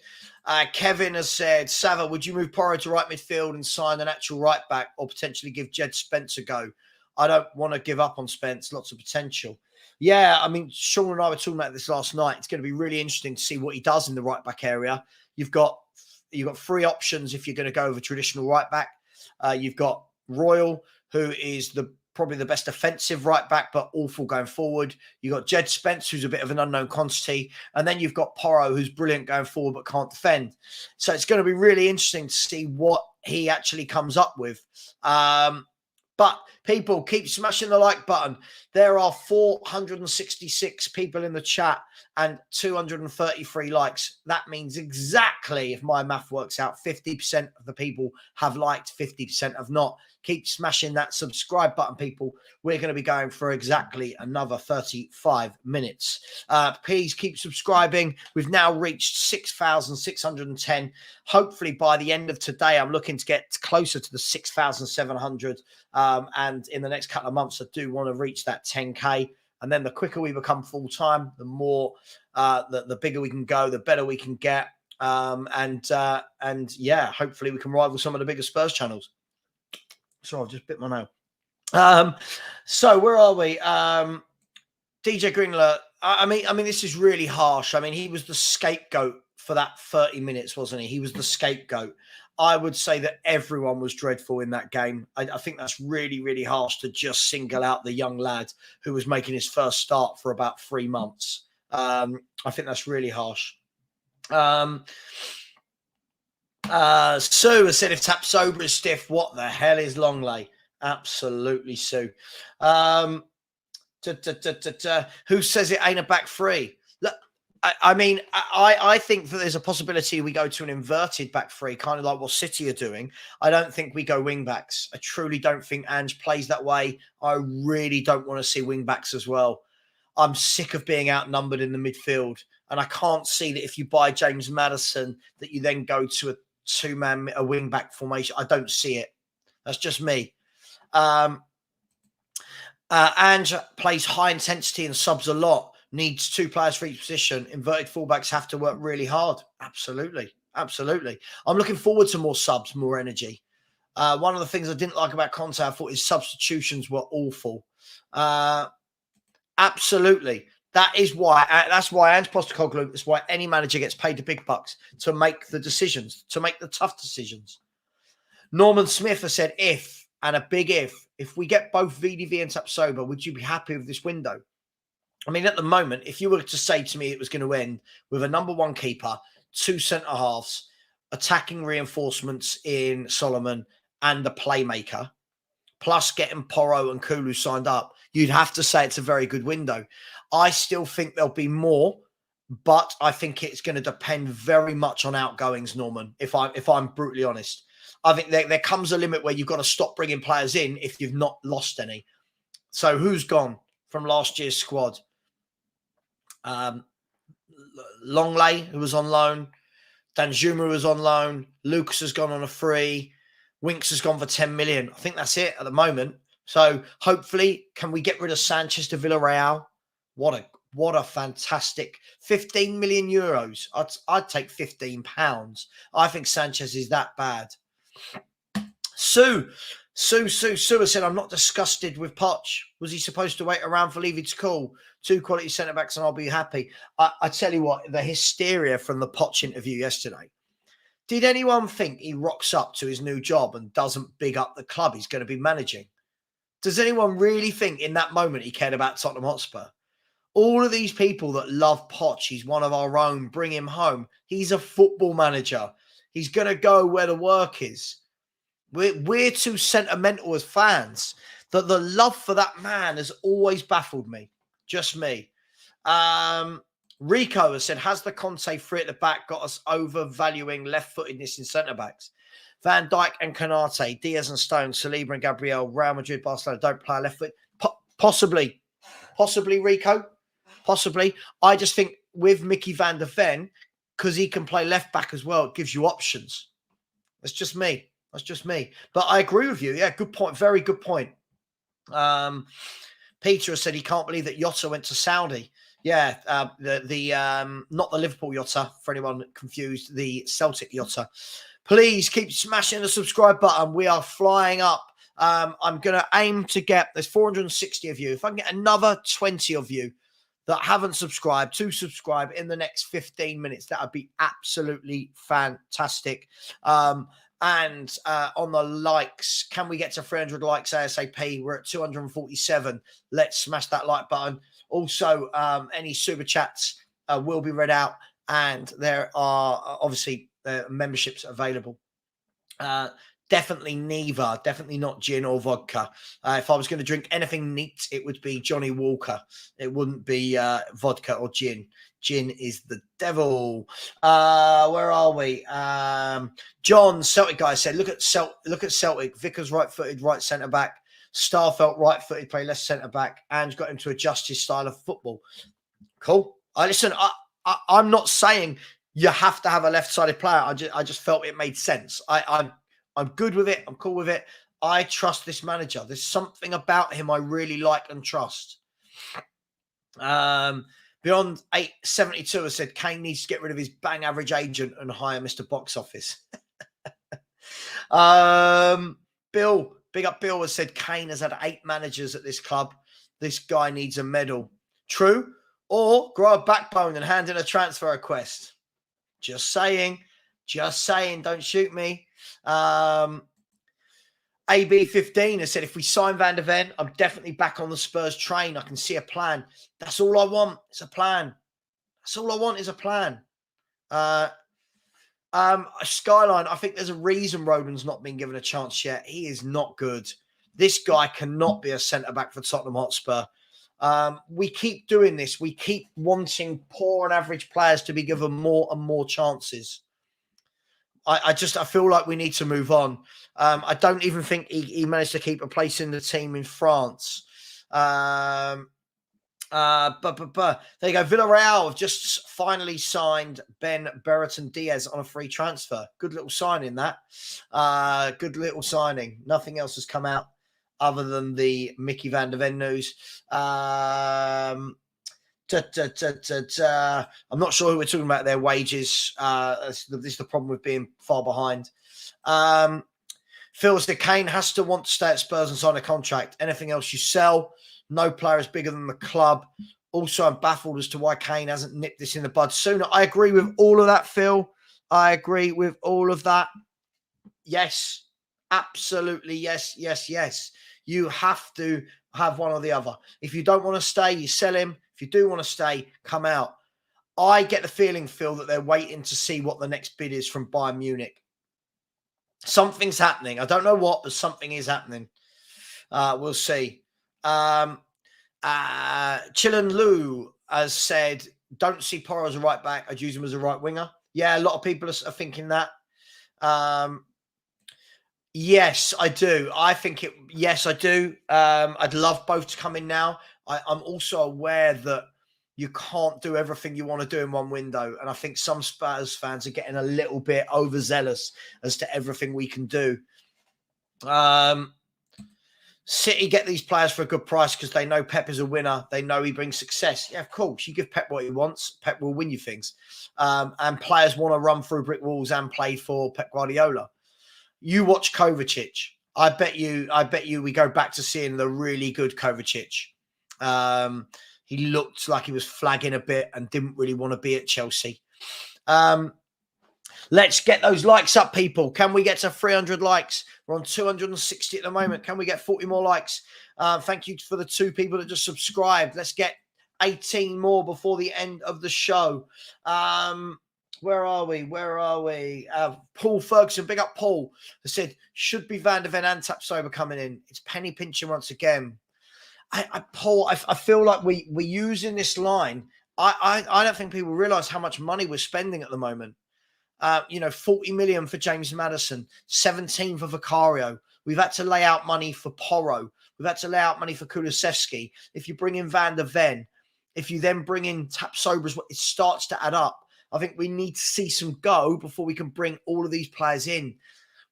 Kevin has said, Savva, would you move Porro to right midfield and sign an actual right back or potentially give Jed Spence a go? I don't want to give up on Spence. Lots of potential. Yeah, I mean, Sean and I were talking about this last night. It's going to be really interesting to see what he does in the right back area. You've got three options if you're going to go with a traditional right back. You've got Royal, who is probably the best offensive right back, but awful going forward. You've got Jed Spence, who's a bit of an unknown quantity. And then you've got Porro, who's brilliant going forward, but can't defend. So it's going to be really interesting to see what he actually comes up with. But people, keep smashing the like button. There are 466 people in the chat and 233 likes. That means exactly, if my math works out, 50% of the people have liked, 50% have not. Keep smashing that subscribe button, people. We're going to be going for exactly another 35 minutes. Please keep subscribing. We've now reached 6,610. Hopefully by the end of today, I'm looking to get closer to the 6,700. And in the next couple of months, I do want to reach that 10K. And then the quicker we become full-time, the more, the bigger we can go, the better we can get. And yeah, hopefully we can rival some of the bigger Spurs channels. Sorry, I've just bit my nail. So where are we? DJ Greenler. I mean, this is really harsh. I mean, he was the scapegoat for that 30 minutes, wasn't he? He was the scapegoat. I would say that everyone was dreadful in that game. I think that's really, really harsh to just single out the young lad who was making his first start for about 3 months. I think that's really harsh. Sue has said if Tapsoba is stiff, what the hell is Longley? Absolutely, Sue. Who says it ain't a back three? Look, I think that there's a possibility we go to an inverted back three, kind of like what City are doing. I don't think we go wing backs. I truly don't think Ange plays that way. I really don't want to see wing backs as well. I'm sick of being outnumbered in the midfield. And I can't see that if you buy James Maddison, that you then go to a two-man, a wing-back formation. I don't see it. That's just me. Ange plays high intensity and subs a lot. Needs 2 players for each position. Inverted fullbacks have to work really hard. Absolutely. Absolutely. I'm looking forward to more subs, more energy. One of the things I didn't like about Conte, I thought his substitutions were awful. Absolutely. That's why Ange Postecoglou, that's why any manager gets paid the big bucks, to make the decisions, to make the tough decisions. Norman Smith has said if, and a big if we get both VDV and Tapsoba, would you be happy with this window? I mean, at the moment, if you were to say to me it was going to end with a number 1 keeper, 2 centre-halves, attacking reinforcements in Solomon and the playmaker, plus getting Porro and Kulu signed up, you'd have to say it's a very good window. I still think there'll be more, but I think it's going to depend very much on outgoings, Norman, if I'm brutally honest. I think there comes a limit where you've got to stop bringing players in if you've not lost any. So who's gone from last year's squad? Longley, who was on loan. Danjuma was on loan. Lucas has gone on a free. Winks has gone for 10 million. I think that's it at the moment. So hopefully, can we get rid of Sanchez to Villarreal? What a fantastic 15 million euros. I'd take 15 pounds. I think Sanchez is that bad. Sue said, I'm not disgusted with Poch. Was he supposed to wait around for Levy to call? 2 quality centre-backs and I'll be happy. I tell you what, the hysteria from the Poch interview yesterday. Did anyone think he rocks up to his new job and doesn't big up the club he's going to be managing? Does anyone really think in that moment he cared about Tottenham Hotspur? All of these people that love Poch, he's one of our own, bring him home. He's a football manager. He's going to go where the work is. We're too sentimental as fans. That the love for that man has always baffled me. Just me. Rico has said, has the Conte three at the back got us overvaluing left-footedness in centre-backs? Van Dijk and Konate, Diaz and Stones, Saliba and Gabriel, Real Madrid, Barcelona don't play left foot. Possibly, Rico. Possibly. I just think with Mickey van der Ven, because he can play left back as well, it gives you options. That's just me. But I agree with you. Yeah, good point. Very good point. Peter has said he can't believe that Jota went to Saudi. Yeah, not the Liverpool Jota, for anyone confused, the Celtic Jota. Please keep smashing the subscribe button. We are flying up. I'm going to aim to get, there's 460 of you. If I can get another 20 of you that haven't subscribed to subscribe in the next 15 minutes, that would be absolutely fantastic. And on the likes, can we get to 300 likes ASAP? We're at 247. Let's smash that like button. Also, any super chats will be read out, and there are obviously memberships available. Definitely neither. Definitely not gin or vodka. If I was going to drink anything neat, it would be Johnny Walker. It wouldn't be vodka or gin. Gin is the devil. Where are we? John, Celtic guy, said, look at Celtic. Vickers right-footed, right centre-back. Starfelt right-footed, play left centre-back. And got him to adjust his style of football. Cool. Listen, I'm not saying you have to have a left-sided player. I just felt it made sense. I'm good with it. I'm cool with it. I trust this manager. There's something about him I really like and trust. Beyond 872 has said Kane needs to get rid of his bang average agent and hire Mr. Box Office. Bill, big up Bill, has said Kane has had 8 managers at this club. This guy needs a medal. True. Or grow a backbone and hand in a transfer request. Just saying. Don't shoot me. AB15 has said, if we sign Van der Ven, I'm definitely back on the Spurs train. I can see a plan. That's all I want. It's a plan. That's all I want is a plan. Skyline, I think there's a reason Rodon's not been given a chance yet. He is not good. This guy cannot be a centre-back for Tottenham Hotspur. We keep doing this. We keep wanting poor and average players to be given more and more chances. I feel like we need to move on. I don't even think he managed to keep a place in the team in France. There you go. Villarreal have just finally signed Ben Brereton Diaz on a free transfer. Good little signing that. Good little signing. Nothing else has come out other than the Mickey van der Ven news. I'm not sure who we're talking about their wages. This is the problem with being far behind. Phil said Kane has to want to stay at Spurs and sign a contract. Anything else you sell. No player is bigger than the club. Also, I'm baffled as to why Kane hasn't nipped this in the bud sooner. I agree with all of that, Phil. I agree with all of that. Yes, absolutely. Yes. You have to have one or the other. If you don't want to stay, you sell him. If you do want to stay, come out. I get the feeling, Phil, that they're waiting to see what the next bid is from Bayern Munich. Something's happening. I don't know what, but something is happening. We'll see. Chillen Lou has said, don't see Porro as a right back. I'd use him as a right winger. Yeah, a lot of people are thinking that. Yes, I do. Yes, I do. I'd love both to come in now. I'm also aware that you can't do everything you want to do in one window. And I think some Spurs fans are getting a little bit overzealous as to everything we can do. City get these players for a good price because they know Pep is a winner. They know he brings success. Yeah, of course. You give Pep what he wants, Pep will win you things. And players want to run through brick walls and play for Pep Guardiola. You watch Kovacic. I bet you we go back to seeing the really good Kovacic. He looked like he was flagging a bit and didn't really want to be at Chelsea. Let's get those likes up, people. Can we get to 300 likes? We're on 260 at the moment. Can we get 40 more likes? Thank you for the 2 people that just subscribed. Let's get 18 more before the end of the show. Where are we? Paul Ferguson, big up Paul, has said, should be Van der Ven and Tapsoba coming in. It's penny pinching once again. Paul, I feel like we're using this line. I don't think people realise how much money we're spending at the moment. 40 million for James Maddison, 17 for Vicario. We've had to lay out money for Porro. We've had to lay out money for Kulusevski. If you bring in Van der Ven, if you then bring in Tapsoba, it starts to add up. I think we need to see some go before we can bring all of these players in.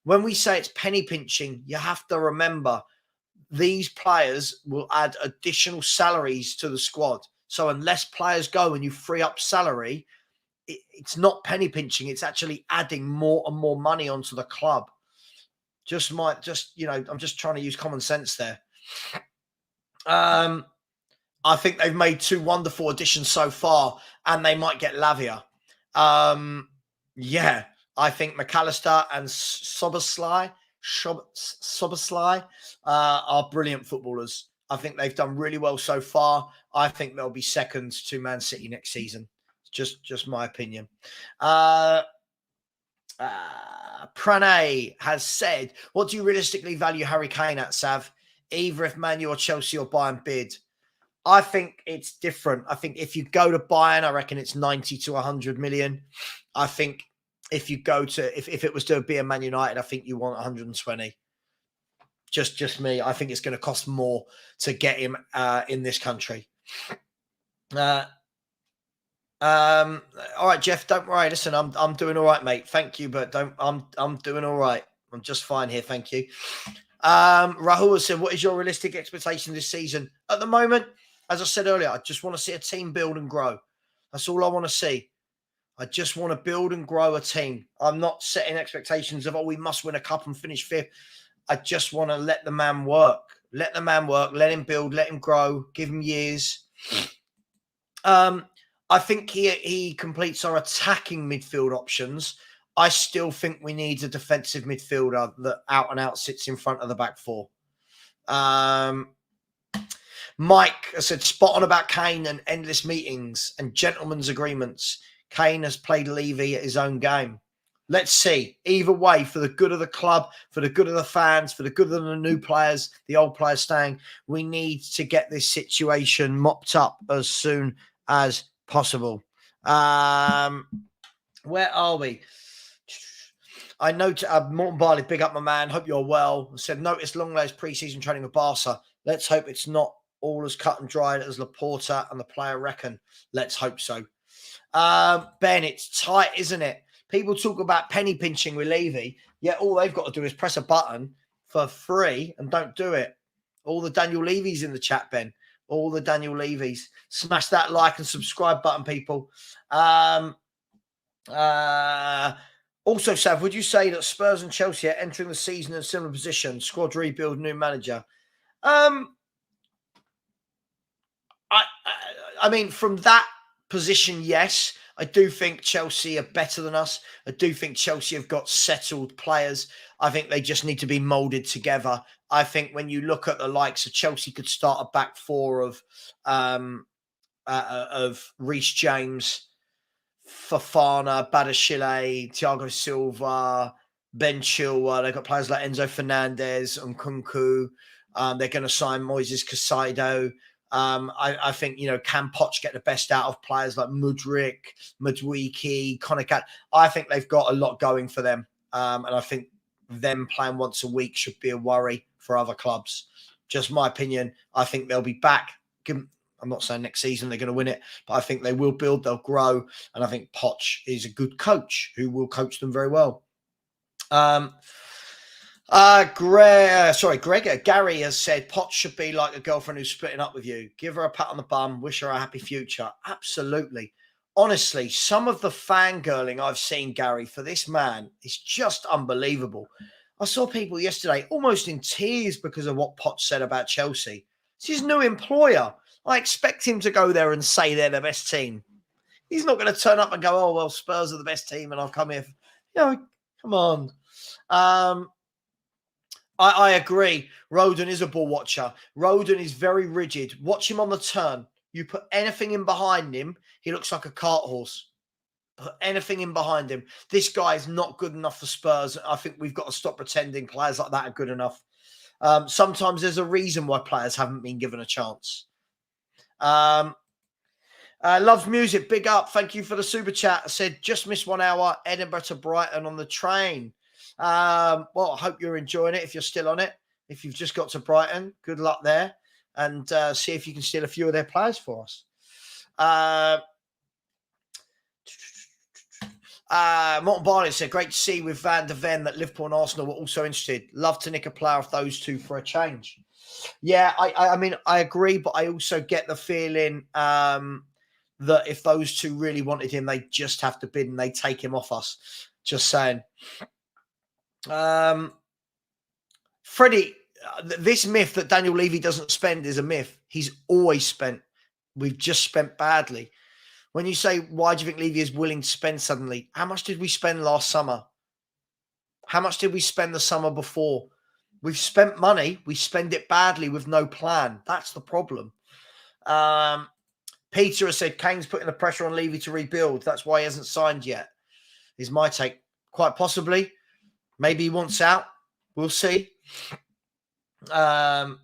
When we say it's penny pinching, you have to remember these players will add additional salaries to the squad. So unless players go and you free up salary, it's not penny pinching. It's actually adding more and more money onto the club. I'm just trying to use common sense there. I think they've made 2 wonderful additions so far, and they might get Lavia. I think McAllister and Soboslai are brilliant footballers. I think they've done really well so far. I think they'll be second to Man City next season. Just my opinion. Pranay has said, what do you realistically value Harry Kane at, Sav? Either if Man U or Chelsea or Bayern bid. I think it's different. I think if you go to Bayern, I reckon it's 90 to 100 million. I think if you go to, if it was to be a Man United, I think you want 120. Just me. I think it's going to cost more to get him in this country. All right, Jeff, don't worry. Listen, I'm doing all right, mate. Thank you, but I'm doing all right. I'm just fine here. Thank you. Rahul said, what is your realistic expectation this season? At the moment, as I said earlier, I just want to see a team build and grow. That's all I want to see. I just want to build and grow a team. I'm not setting expectations of, we must win a cup and finish 5th. I just want to let the man work. Let the man work. Let him build. Let him grow. Give him years. I think he completes our attacking midfield options. I still think we need a defensive midfielder that out and out sits in front of the back 4. Mike said, spot on about Kane and endless meetings and gentlemen's agreements. Kane has played Levy at his own game. Let's see. Either way, for the good of the club, for the good of the fans, for the good of the new players, the old players staying, we need to get this situation mopped up as soon as possible. Where are we? I know Morton Barley, big up my man. Hope you're well. Said, notice Longlay's pre-season training with Barca. Let's hope it's not all as cut and dried as Laporte and the player reckon. Let's hope so. Ben, it's tight, isn't it? People talk about penny pinching with Levy, yet all they've got to do is press a button for free and don't do it. All the Daniel Levy's in the chat, Ben. All the Daniel Levy's. Smash that like and subscribe button, people. Also, Sav, would you say that Spurs and Chelsea are entering the season in a similar position? Squad rebuild, new manager. I mean, from that position, yes. I do think Chelsea are better than us. I do think Chelsea have got settled players. I think they just need to be moulded together. I think when you look at the likes of Chelsea, could start a back 4 of Reece James, Fofana, Badiashile, Thiago Silva, Ben Chilwell. They've got players like Enzo Fernandez and Nkunku. They're going to sign Moises Caicedo. I think, can Poch get the best out of players like Mudryk, Madueke, Konakat? I think they've got a lot going for them. And I think them playing once a week should be a worry for other clubs. Just my opinion. I think they'll be back. I'm not saying next season they're going to win it, but I think they will build, they'll grow. And I think Poch is a good coach who will coach them very well. Gary has said Poch should be like a girlfriend who's splitting up with you. Give her a pat on the bum, wish her a happy future. Absolutely. Honestly, some of the fangirling I've seen, Gary, for this man is just unbelievable. I saw people yesterday almost in tears because of what Poch said about Chelsea. It's his new employer. I expect him to go there and say they're the best team. He's not going to turn up and go, oh, well, Spurs are the best team and I'll come here. Come on. I agree. Rodon is a ball watcher. Rodon is very rigid. Watch him on the turn. You put anything in behind him, he looks like a cart horse. Put anything in behind him. This guy is not good enough for Spurs. I think we've got to stop pretending players like that are good enough. Sometimes there's a reason why players haven't been given a chance. Loves music, big up. Thank you for the super chat. I said, just missed 1 hour, Edinburgh to Brighton on the train. Well, I hope you're enjoying it if you're still on it. If you've just got to Brighton, good luck there. And see if you can steal a few of their players for us. Morton Barnett said, great to see with Van de Ven that Liverpool and Arsenal were also interested. Love to nick a player of those two for a change. Yeah, I mean, I agree, but I also get the feeling that if those two really wanted him, they just have to bid and they take him off us. Just saying. Freddie, this myth that Daniel Levy doesn't spend is a myth. He's always spent. We've just spent badly. When you say, why do you think Levy is willing to spend suddenly? How much did we spend last summer? How much did we spend the summer before? We've spent money. We spend it badly with no plan. That's the problem. Peter has said, Kane's putting the pressure on Levy to rebuild. That's why he hasn't signed yet, is my take. Quite possibly. Maybe he wants out. We'll see. An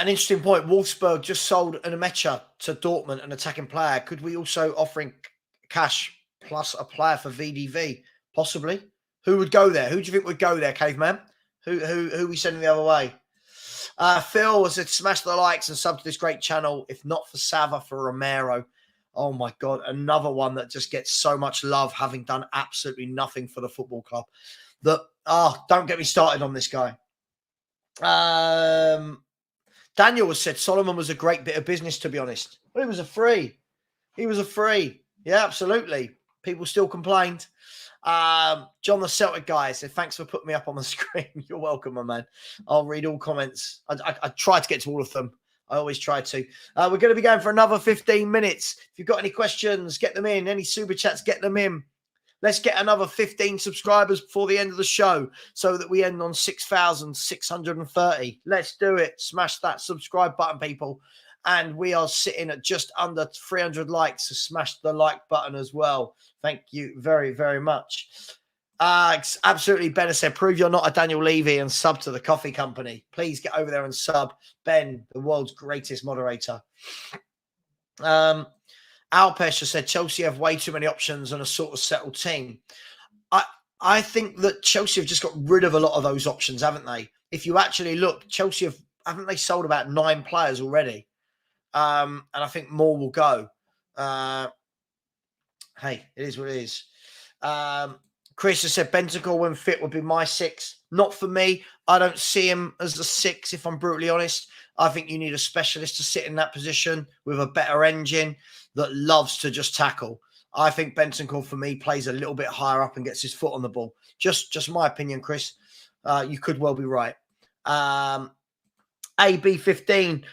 interesting point. Wolfsburg just sold an Amecha to Dortmund, an attacking player. Could we also offering cash plus a player for VDV? Possibly. Who would go there? Who do you think would go there, Caveman? Who are we sending the other way? Phil has said, smash the likes and sub to this great channel. If not for Savva, for Romero. Oh, my God. Another one that just gets so much love, having done absolutely nothing for the football club. Don't get me started on this guy. Daniel has said Solomon was a great bit of business, to be honest. Well, he was a free. Yeah, absolutely. People still complained. John the Celtic guy said, thanks for putting me up on the screen. You're welcome, my man. I'll read all comments. I try to get to all of them. I always try to. We're going to be going for another 15 minutes. If you've got any questions, get them in. Any super chats, get them in. Let's get another 15 subscribers before the end of the show so that we end on 6,630. Let's do it. Smash that subscribe button, people. And we are sitting at just under 300 likes. So smash the like button as well. Thank you very, very much. Absolutely, Ben said, prove you're not a Daniel Levy and sub to the coffee company. Please get over there and sub. Ben, the world's greatest moderator. Alpesh has said, Chelsea have way too many options and a sort of settled team. I think that Chelsea have just got rid of a lot of those options, haven't they? If you actually look, Chelsea haven't they sold about 9 players already? And I think more will go. Hey, it is what it is. Chris has said Bentancur when fit would be my 6. Not for me. I don't see him as a 6, if I'm brutally honest. I think you need a specialist to sit in that position with a better engine that loves to just tackle. I think Bentancur, for me, plays a little bit higher up and gets his foot on the ball. Just my opinion, Chris. You could well be right. AB15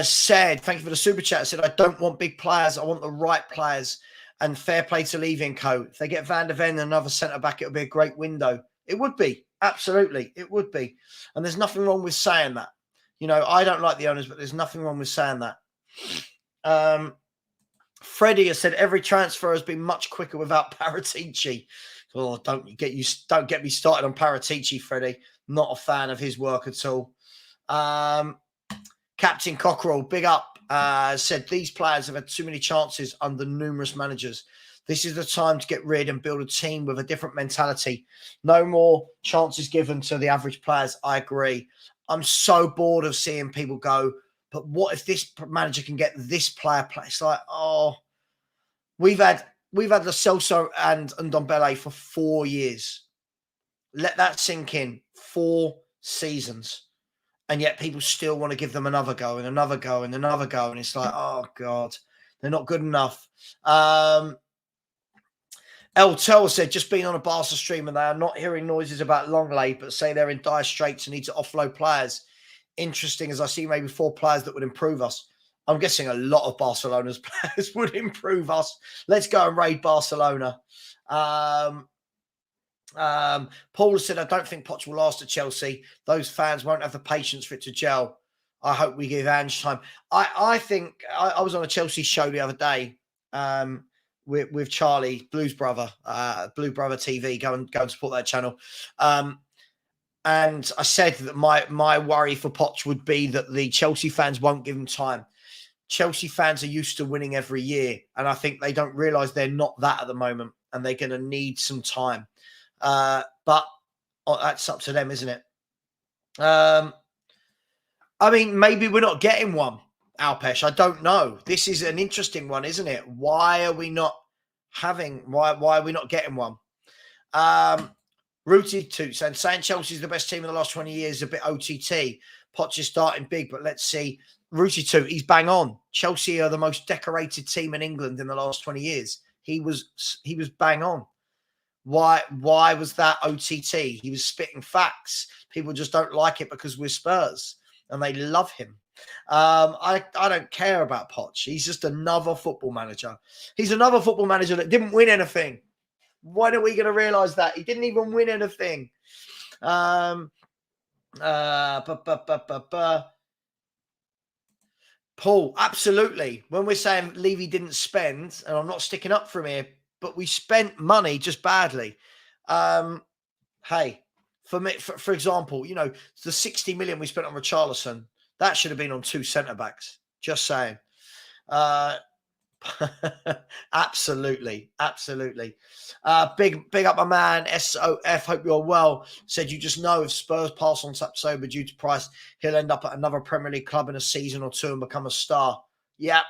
said, thank you for the super chat. Said, I don't want big players. I want the right players. And fair play to Levy and co. If they get Van de Ven and another centre-back, it'll be a great window. It would be. Absolutely. It would be. And there's nothing wrong with saying that. You know, I don't like the owners, but there's nothing wrong with saying that. Freddie has said every transfer has been much quicker without Paratici. Oh, don't get me started on Paratici, Freddie. Not a fan of his work at all. Captain Cockerell, big up. Said these players have had too many chances under numerous managers. This is the time to get rid and build a team with a different mentality. No more chances given to the average players. I agree. I'm so bored of seeing people go, but what if this manager can get this player? It's like, oh, we've had Lo Celso and Ndombele for 4 years. Let that sink in. 4 seasons. And yet people still want to give them another go and another go and another go. And it's like, oh, God, they're not good enough. El Tel said, just being on a Barca stream and they are not hearing noises about Longley, but say they're in dire straits and need to offload players. Interesting, as I see maybe 4 players that would improve us. I'm guessing a lot of Barcelona's players would improve us. Let's go and raid Barcelona. Paul said, I don't think Poch will last at Chelsea. Those fans won't have the patience for it to gel. I hope we give Ange time. I think I was on a Chelsea show the other day with Charlie, Blues Brother, Blue Brother TV. Go and support that channel. And And I said that my worry for Poch would be that the Chelsea fans won't give him time. Chelsea fans are used to winning every year, and I think they don't realise they're not that at the moment, and they're going to need some time. But that's up to them, isn't it? I mean, maybe we're not getting one, Alpesh. I don't know. This is an interesting one, isn't it? Why are we not why are we not getting one? Rooted to saying Chelsea's the best team in the last 20 years is a bit OTT. Poch is starting big, but let's see. Rooted to, he's bang on. Chelsea are the most decorated team in England in the last 20 years. He was bang on. Why was that OTT? He was spitting facts. People just don't like it because we're Spurs and they love him. I don't care about Poch. He's just another football manager. He's another football manager that didn't win anything. When are we going to realise that? He didn't even win anything. Paul, absolutely. When we're saying Levy didn't spend, and I'm not sticking up for him here, but we spent money just badly. Hey, for me, for example, you know, the 60 million we spent on Richarlison, that should have been on 2 centre-backs. Just saying. Absolutely. Big up my man SOF, hope you're well. Said you just know if Spurs pass on Sapsoba due to price, he'll end up at another Premier League club in a season or two and become a star. Yeah.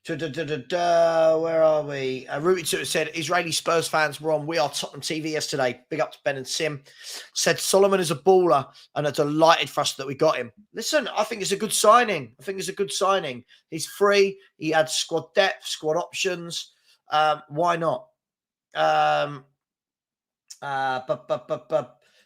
Where are we? Rooted to it said Israeli Spurs fans were on We Are Tottenham TV yesterday. Big up to Ben and Sim. Said Solomon is a baller and are delighted for us that we got him. Listen, I think it's a good signing. He's free. He had squad depth, squad options. Why not?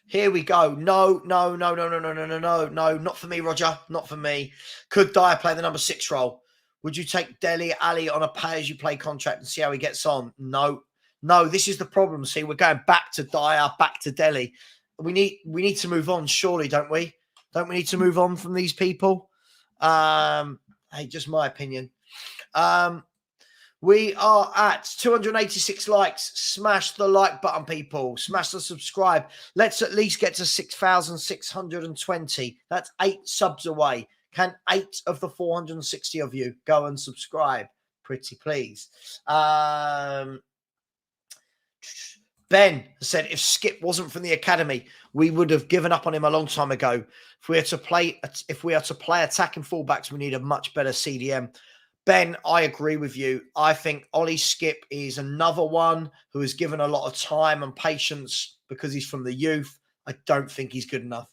Here we go. No, not for me, Roger. Not for me. Could Dyer play the number 6 role? Would you take Dele Alli on a pay-as-you-play contract and see how he gets on? No, this is the problem. See, we're going back to Dyer, back to Dele. We need to move on, surely, don't we? Don't we need to move on from these people? Hey, just my opinion. We are at 286 likes. Smash the like button, people. Smash the subscribe. Let's at least get to 6,620. That's 8 subs away. Can 8 of the 460 of you go and subscribe? Pretty please. Ben said, if Skip wasn't from the academy, we would have given up on him a long time ago. If we are to play attacking fullbacks, we need a much better CDM. Ben, I agree with you. I think Ollie Skip is another one who is given a lot of time and patience because he's from the youth. I don't think he's good enough.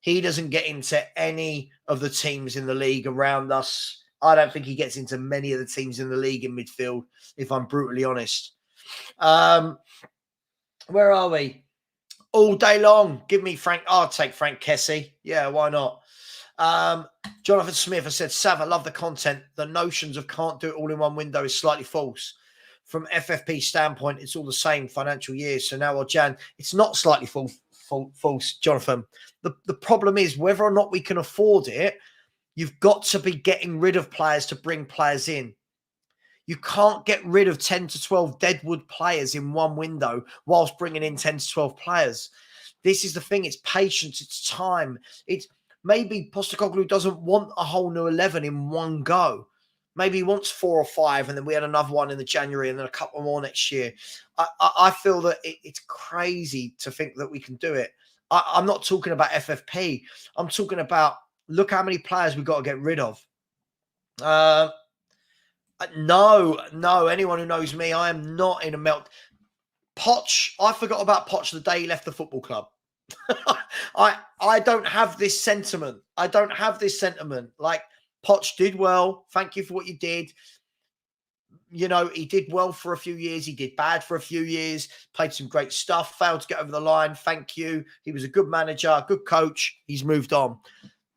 He doesn't get into any of the teams in the league around us. I don't think he gets into many of the teams in the league in midfield, if I'm brutally honest. Where are we? All day long. Give me Frank. I'll take Frank Kessie. Yeah, why not? Jonathan Smith has said, Savva, love the content. The notions of can't do it all in one window is slightly false. From FFP standpoint, it's all the same financial years. So now or Jan, it's not slightly false, Jonathan. The problem is whether or not we can afford it, you've got to be getting rid of players to bring players in. You can't get rid of 10 to 12 Deadwood players in one window whilst bringing in 10 to 12 players. This is the thing. It's patience. It's time. It's maybe Postecoglou doesn't want a whole new 11 in one go. Maybe he wants 4 or 5, and then we had another one in the January and then a couple more next year. I feel that it's crazy to think that we can do it. I'm not talking about FFP. I'm talking about look how many players we've got to get rid of. No. Anyone who knows me, I am not in a melt. Poch, I forgot about Poch the day he left the football club. I don't have this sentiment. Like, Poch did well. Thank you for what you did. You know, he did well for a few years. He did bad for a few years. Played some great stuff. Failed to get over the line. Thank you. He was a good manager, good coach. He's moved on.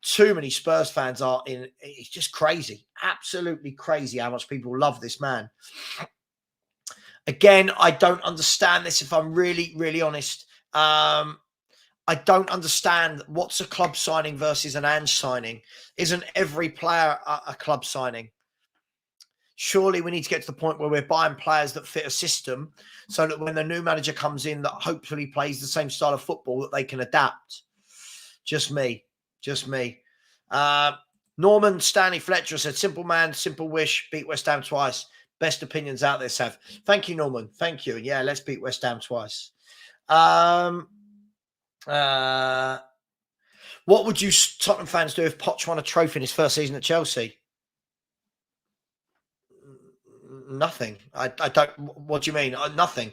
Too many Spurs fans are in. It's just crazy. Absolutely crazy how much people love this man. Again, I don't understand this if I'm really, really honest. I don't understand what's a club signing versus an Ange signing. Isn't every player a club signing? Surely we need to get to the point where we're buying players that fit a system so that when the new manager comes in that hopefully plays the same style of football that they can adapt. Just me. Norman Stanley Fletcher said, simple man, simple wish, beat West Ham twice. Best opinions out there, Sav. Thank you, Norman. Thank you. Yeah, let's beat West Ham twice. What would you Tottenham fans do if Poch won a trophy in his first season at Chelsea? Nothing. I don't. What do you mean? Nothing.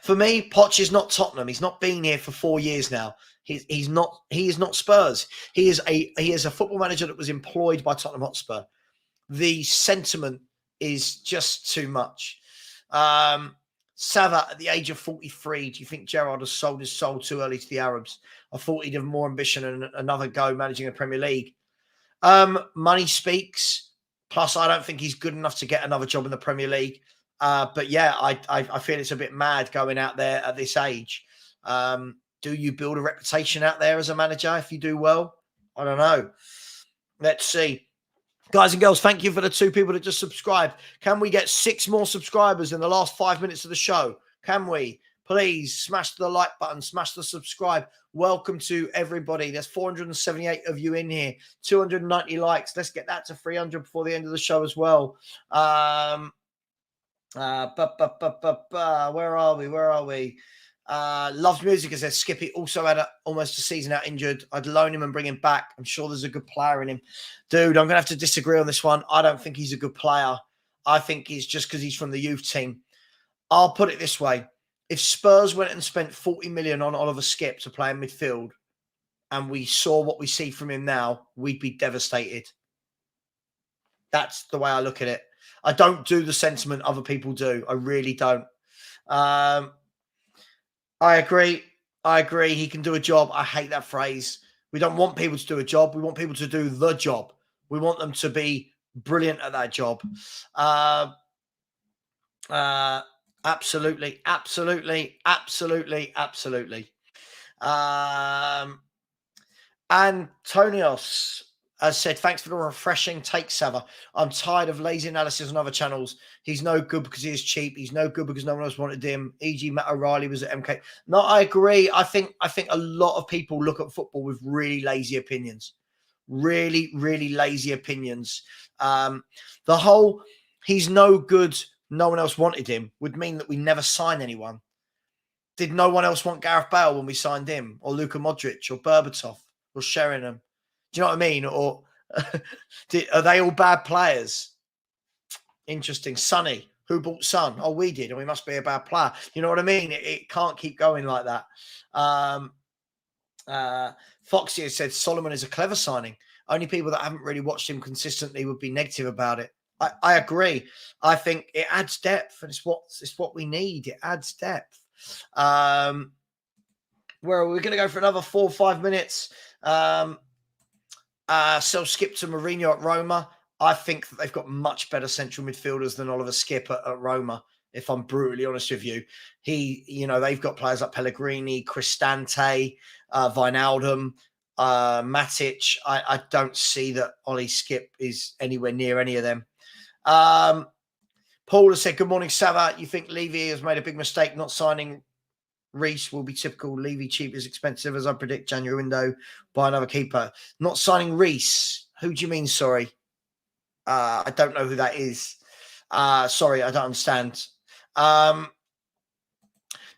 For me, Poch is not Tottenham. He's not been here for 4 years now. He's not. He is not Spurs. He is a football manager that was employed by Tottenham Hotspur. The sentiment is just too much. Savva, at the age of 43, do you think Gerrard has sold his soul too early to the Arabs? I thought he'd have more ambition and another go managing the Premier League. Money speaks. Plus, I don't think he's good enough to get another job in the Premier League. But yeah, I feel it's a bit mad going out there at this age. Do you build a reputation out there as a manager if you do well? I don't know. Let's see. Guys and girls, thank you for the 2 people that just subscribed. Can we get 6 more subscribers in the last 5 minutes of the show? Can we? Please smash the like button, smash the subscribe. Welcome to everybody. There's 478 of you in here, 290 likes. Let's get that to 300 before the end of the show as well. Where are we? Loves music, as says Skippy. Also had almost a season out injured. I'd loan him and bring him back. I'm sure there's a good player in him. Dude, I'm going to have to disagree on this one. I don't think he's a good player. I think he's just because he's from the youth team. I'll put it this way. If Spurs went and spent 40 million on Oliver Skipp to play in midfield and we saw what we see from him now, we'd be devastated. That's the way I look at it. I don't do the sentiment other people do. I really don't. I agree. He can do a job. I hate that phrase. We don't want people to do a job. We want people to do the job. We want them to be brilliant at that job. Absolutely. Antonios has said, thanks for the refreshing take, Savva. I'm tired of lazy analysis on other channels. He's no good because he is cheap. He's no good because no one else wanted him. E.g. Matt O'Reilly was at MK. No, I agree. I think a lot of people look at football with really lazy opinions. Really lazy opinions. The whole he's no good, no one else wanted him would mean that we never sign anyone. Did no one else want Gareth Bale when we signed him, or Luka Modric, or Berbatov, or Sheringham? Do you know what I mean? Or are they all bad players? Interesting. Sonny, who bought Son? Oh, we did, and we must be a bad player. You know what I mean? It can't keep going like that. Foxy has said Solomon is a clever signing. Only people that haven't really watched him consistently would be negative about it. I agree. I think it adds depth, and it's what we need. It adds depth. Where are we going to go for another 4 or 5 minutes? Skip to Mourinho at Roma. I think that they've got much better central midfielders than Oliver Skipp at Roma, if I'm brutally honest with you. They've got players like Pellegrini, Cristante, Wijnaldum, Matic. I don't see that Ollie Skipp is anywhere near any of them. Paul has said, good morning, Savva. You think Levy has made a big mistake not signing Reece? Will be typical. Levy cheap is expensive, as I predict. January window, buy another keeper. Not signing Reece. Who do you mean, sorry? I don't know who that is. Sorry, I don't understand.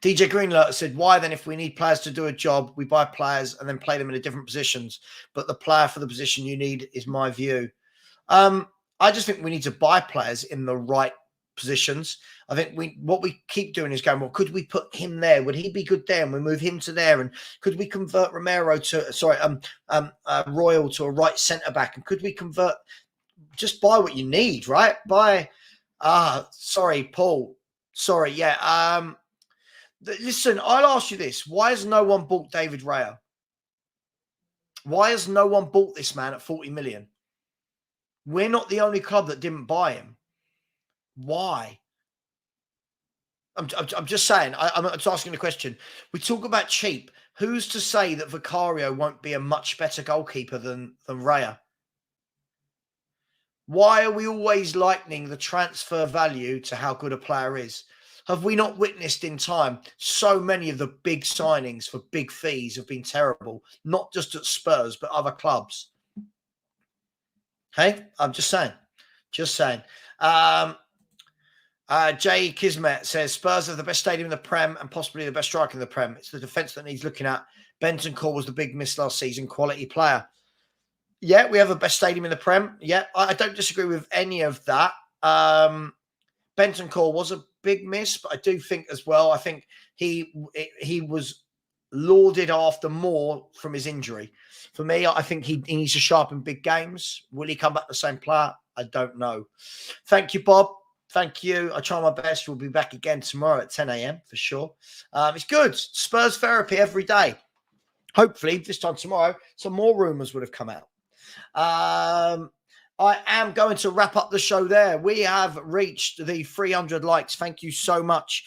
DJ Greenler said, why then, if we need players to do a job, we buy players and then play them in different positions? But the player for the position you need is my view. I just think we need to buy players in the right positions. I think what we keep doing is going, well, could we put him there? Would he be good there? And we move him to there. And could we convert Royal to a right centre back? And could we convert? Just buy what you need, right? Sorry, Paul. Sorry, yeah. Listen, I'll ask you this: why has no one bought David Raya? Why has no one bought this man at 40 million? We're not the only club that didn't buy him. Why? I'm just saying. I'm just asking a question. We talk about cheap. Who's to say that Vicario won't be a much better goalkeeper than Raya? Why are we always likening the transfer value to how good a player is? Have we not witnessed in time so many of the big signings for big fees have been terrible, not just at Spurs, but other clubs? Hey, I'm just saying. Just saying. Jay Kismet says Spurs have the best stadium in the Prem and possibly the best striker in the Prem. It's the defence that needs looking at. Bentancur was the big miss last season, quality player. Yeah, we have the best stadium in the Prem. Yeah, I don't disagree with any of that. Bentancur was a big miss, but I do think as well, I think he was lauded after more from his injury. For me, I think he needs to sharpen big games. Will he come back the same player? I don't know. Thank you, Bob. Thank you. I try my best. We'll be back again tomorrow at 10 a.m. for sure. It's good. Spurs therapy every day. Hopefully, this time tomorrow, some more rumours would have come out. I am going to wrap up the show there. We have reached the 300 likes. Thank you so much.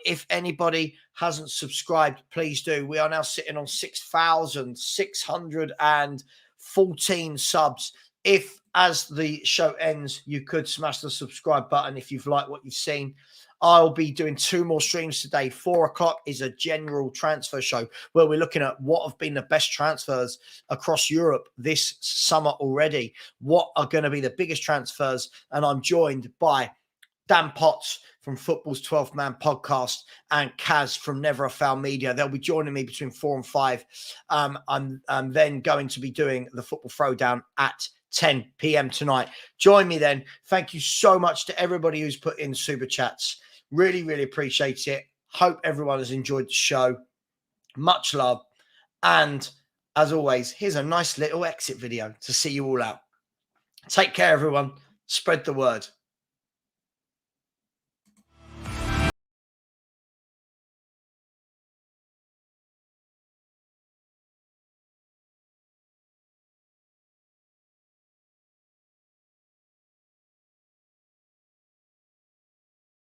If anybody hasn't subscribed, please do. We are now sitting on 6,614 subs. If, as the show ends, you could smash the subscribe button if you've liked what you've seen. I'll be doing 2 more streams today. 4 o'clock is a general transfer show where we're looking at what have been the best transfers across Europe this summer already. What are going to be the biggest transfers? And I'm joined by Dan Potts from Football's 12th Man podcast and Kaz from Never a Foul Media. They'll be joining me between 4 and 5. I'm then going to be doing the Football Throwdown at 10 p.m. tonight. Join me then. Thank you so much to everybody who's put in super chats. Really, really appreciate it. Hope everyone has enjoyed the show. Much love. And as always, here's a nice little exit video to see you all out. Take care, everyone. Spread the word.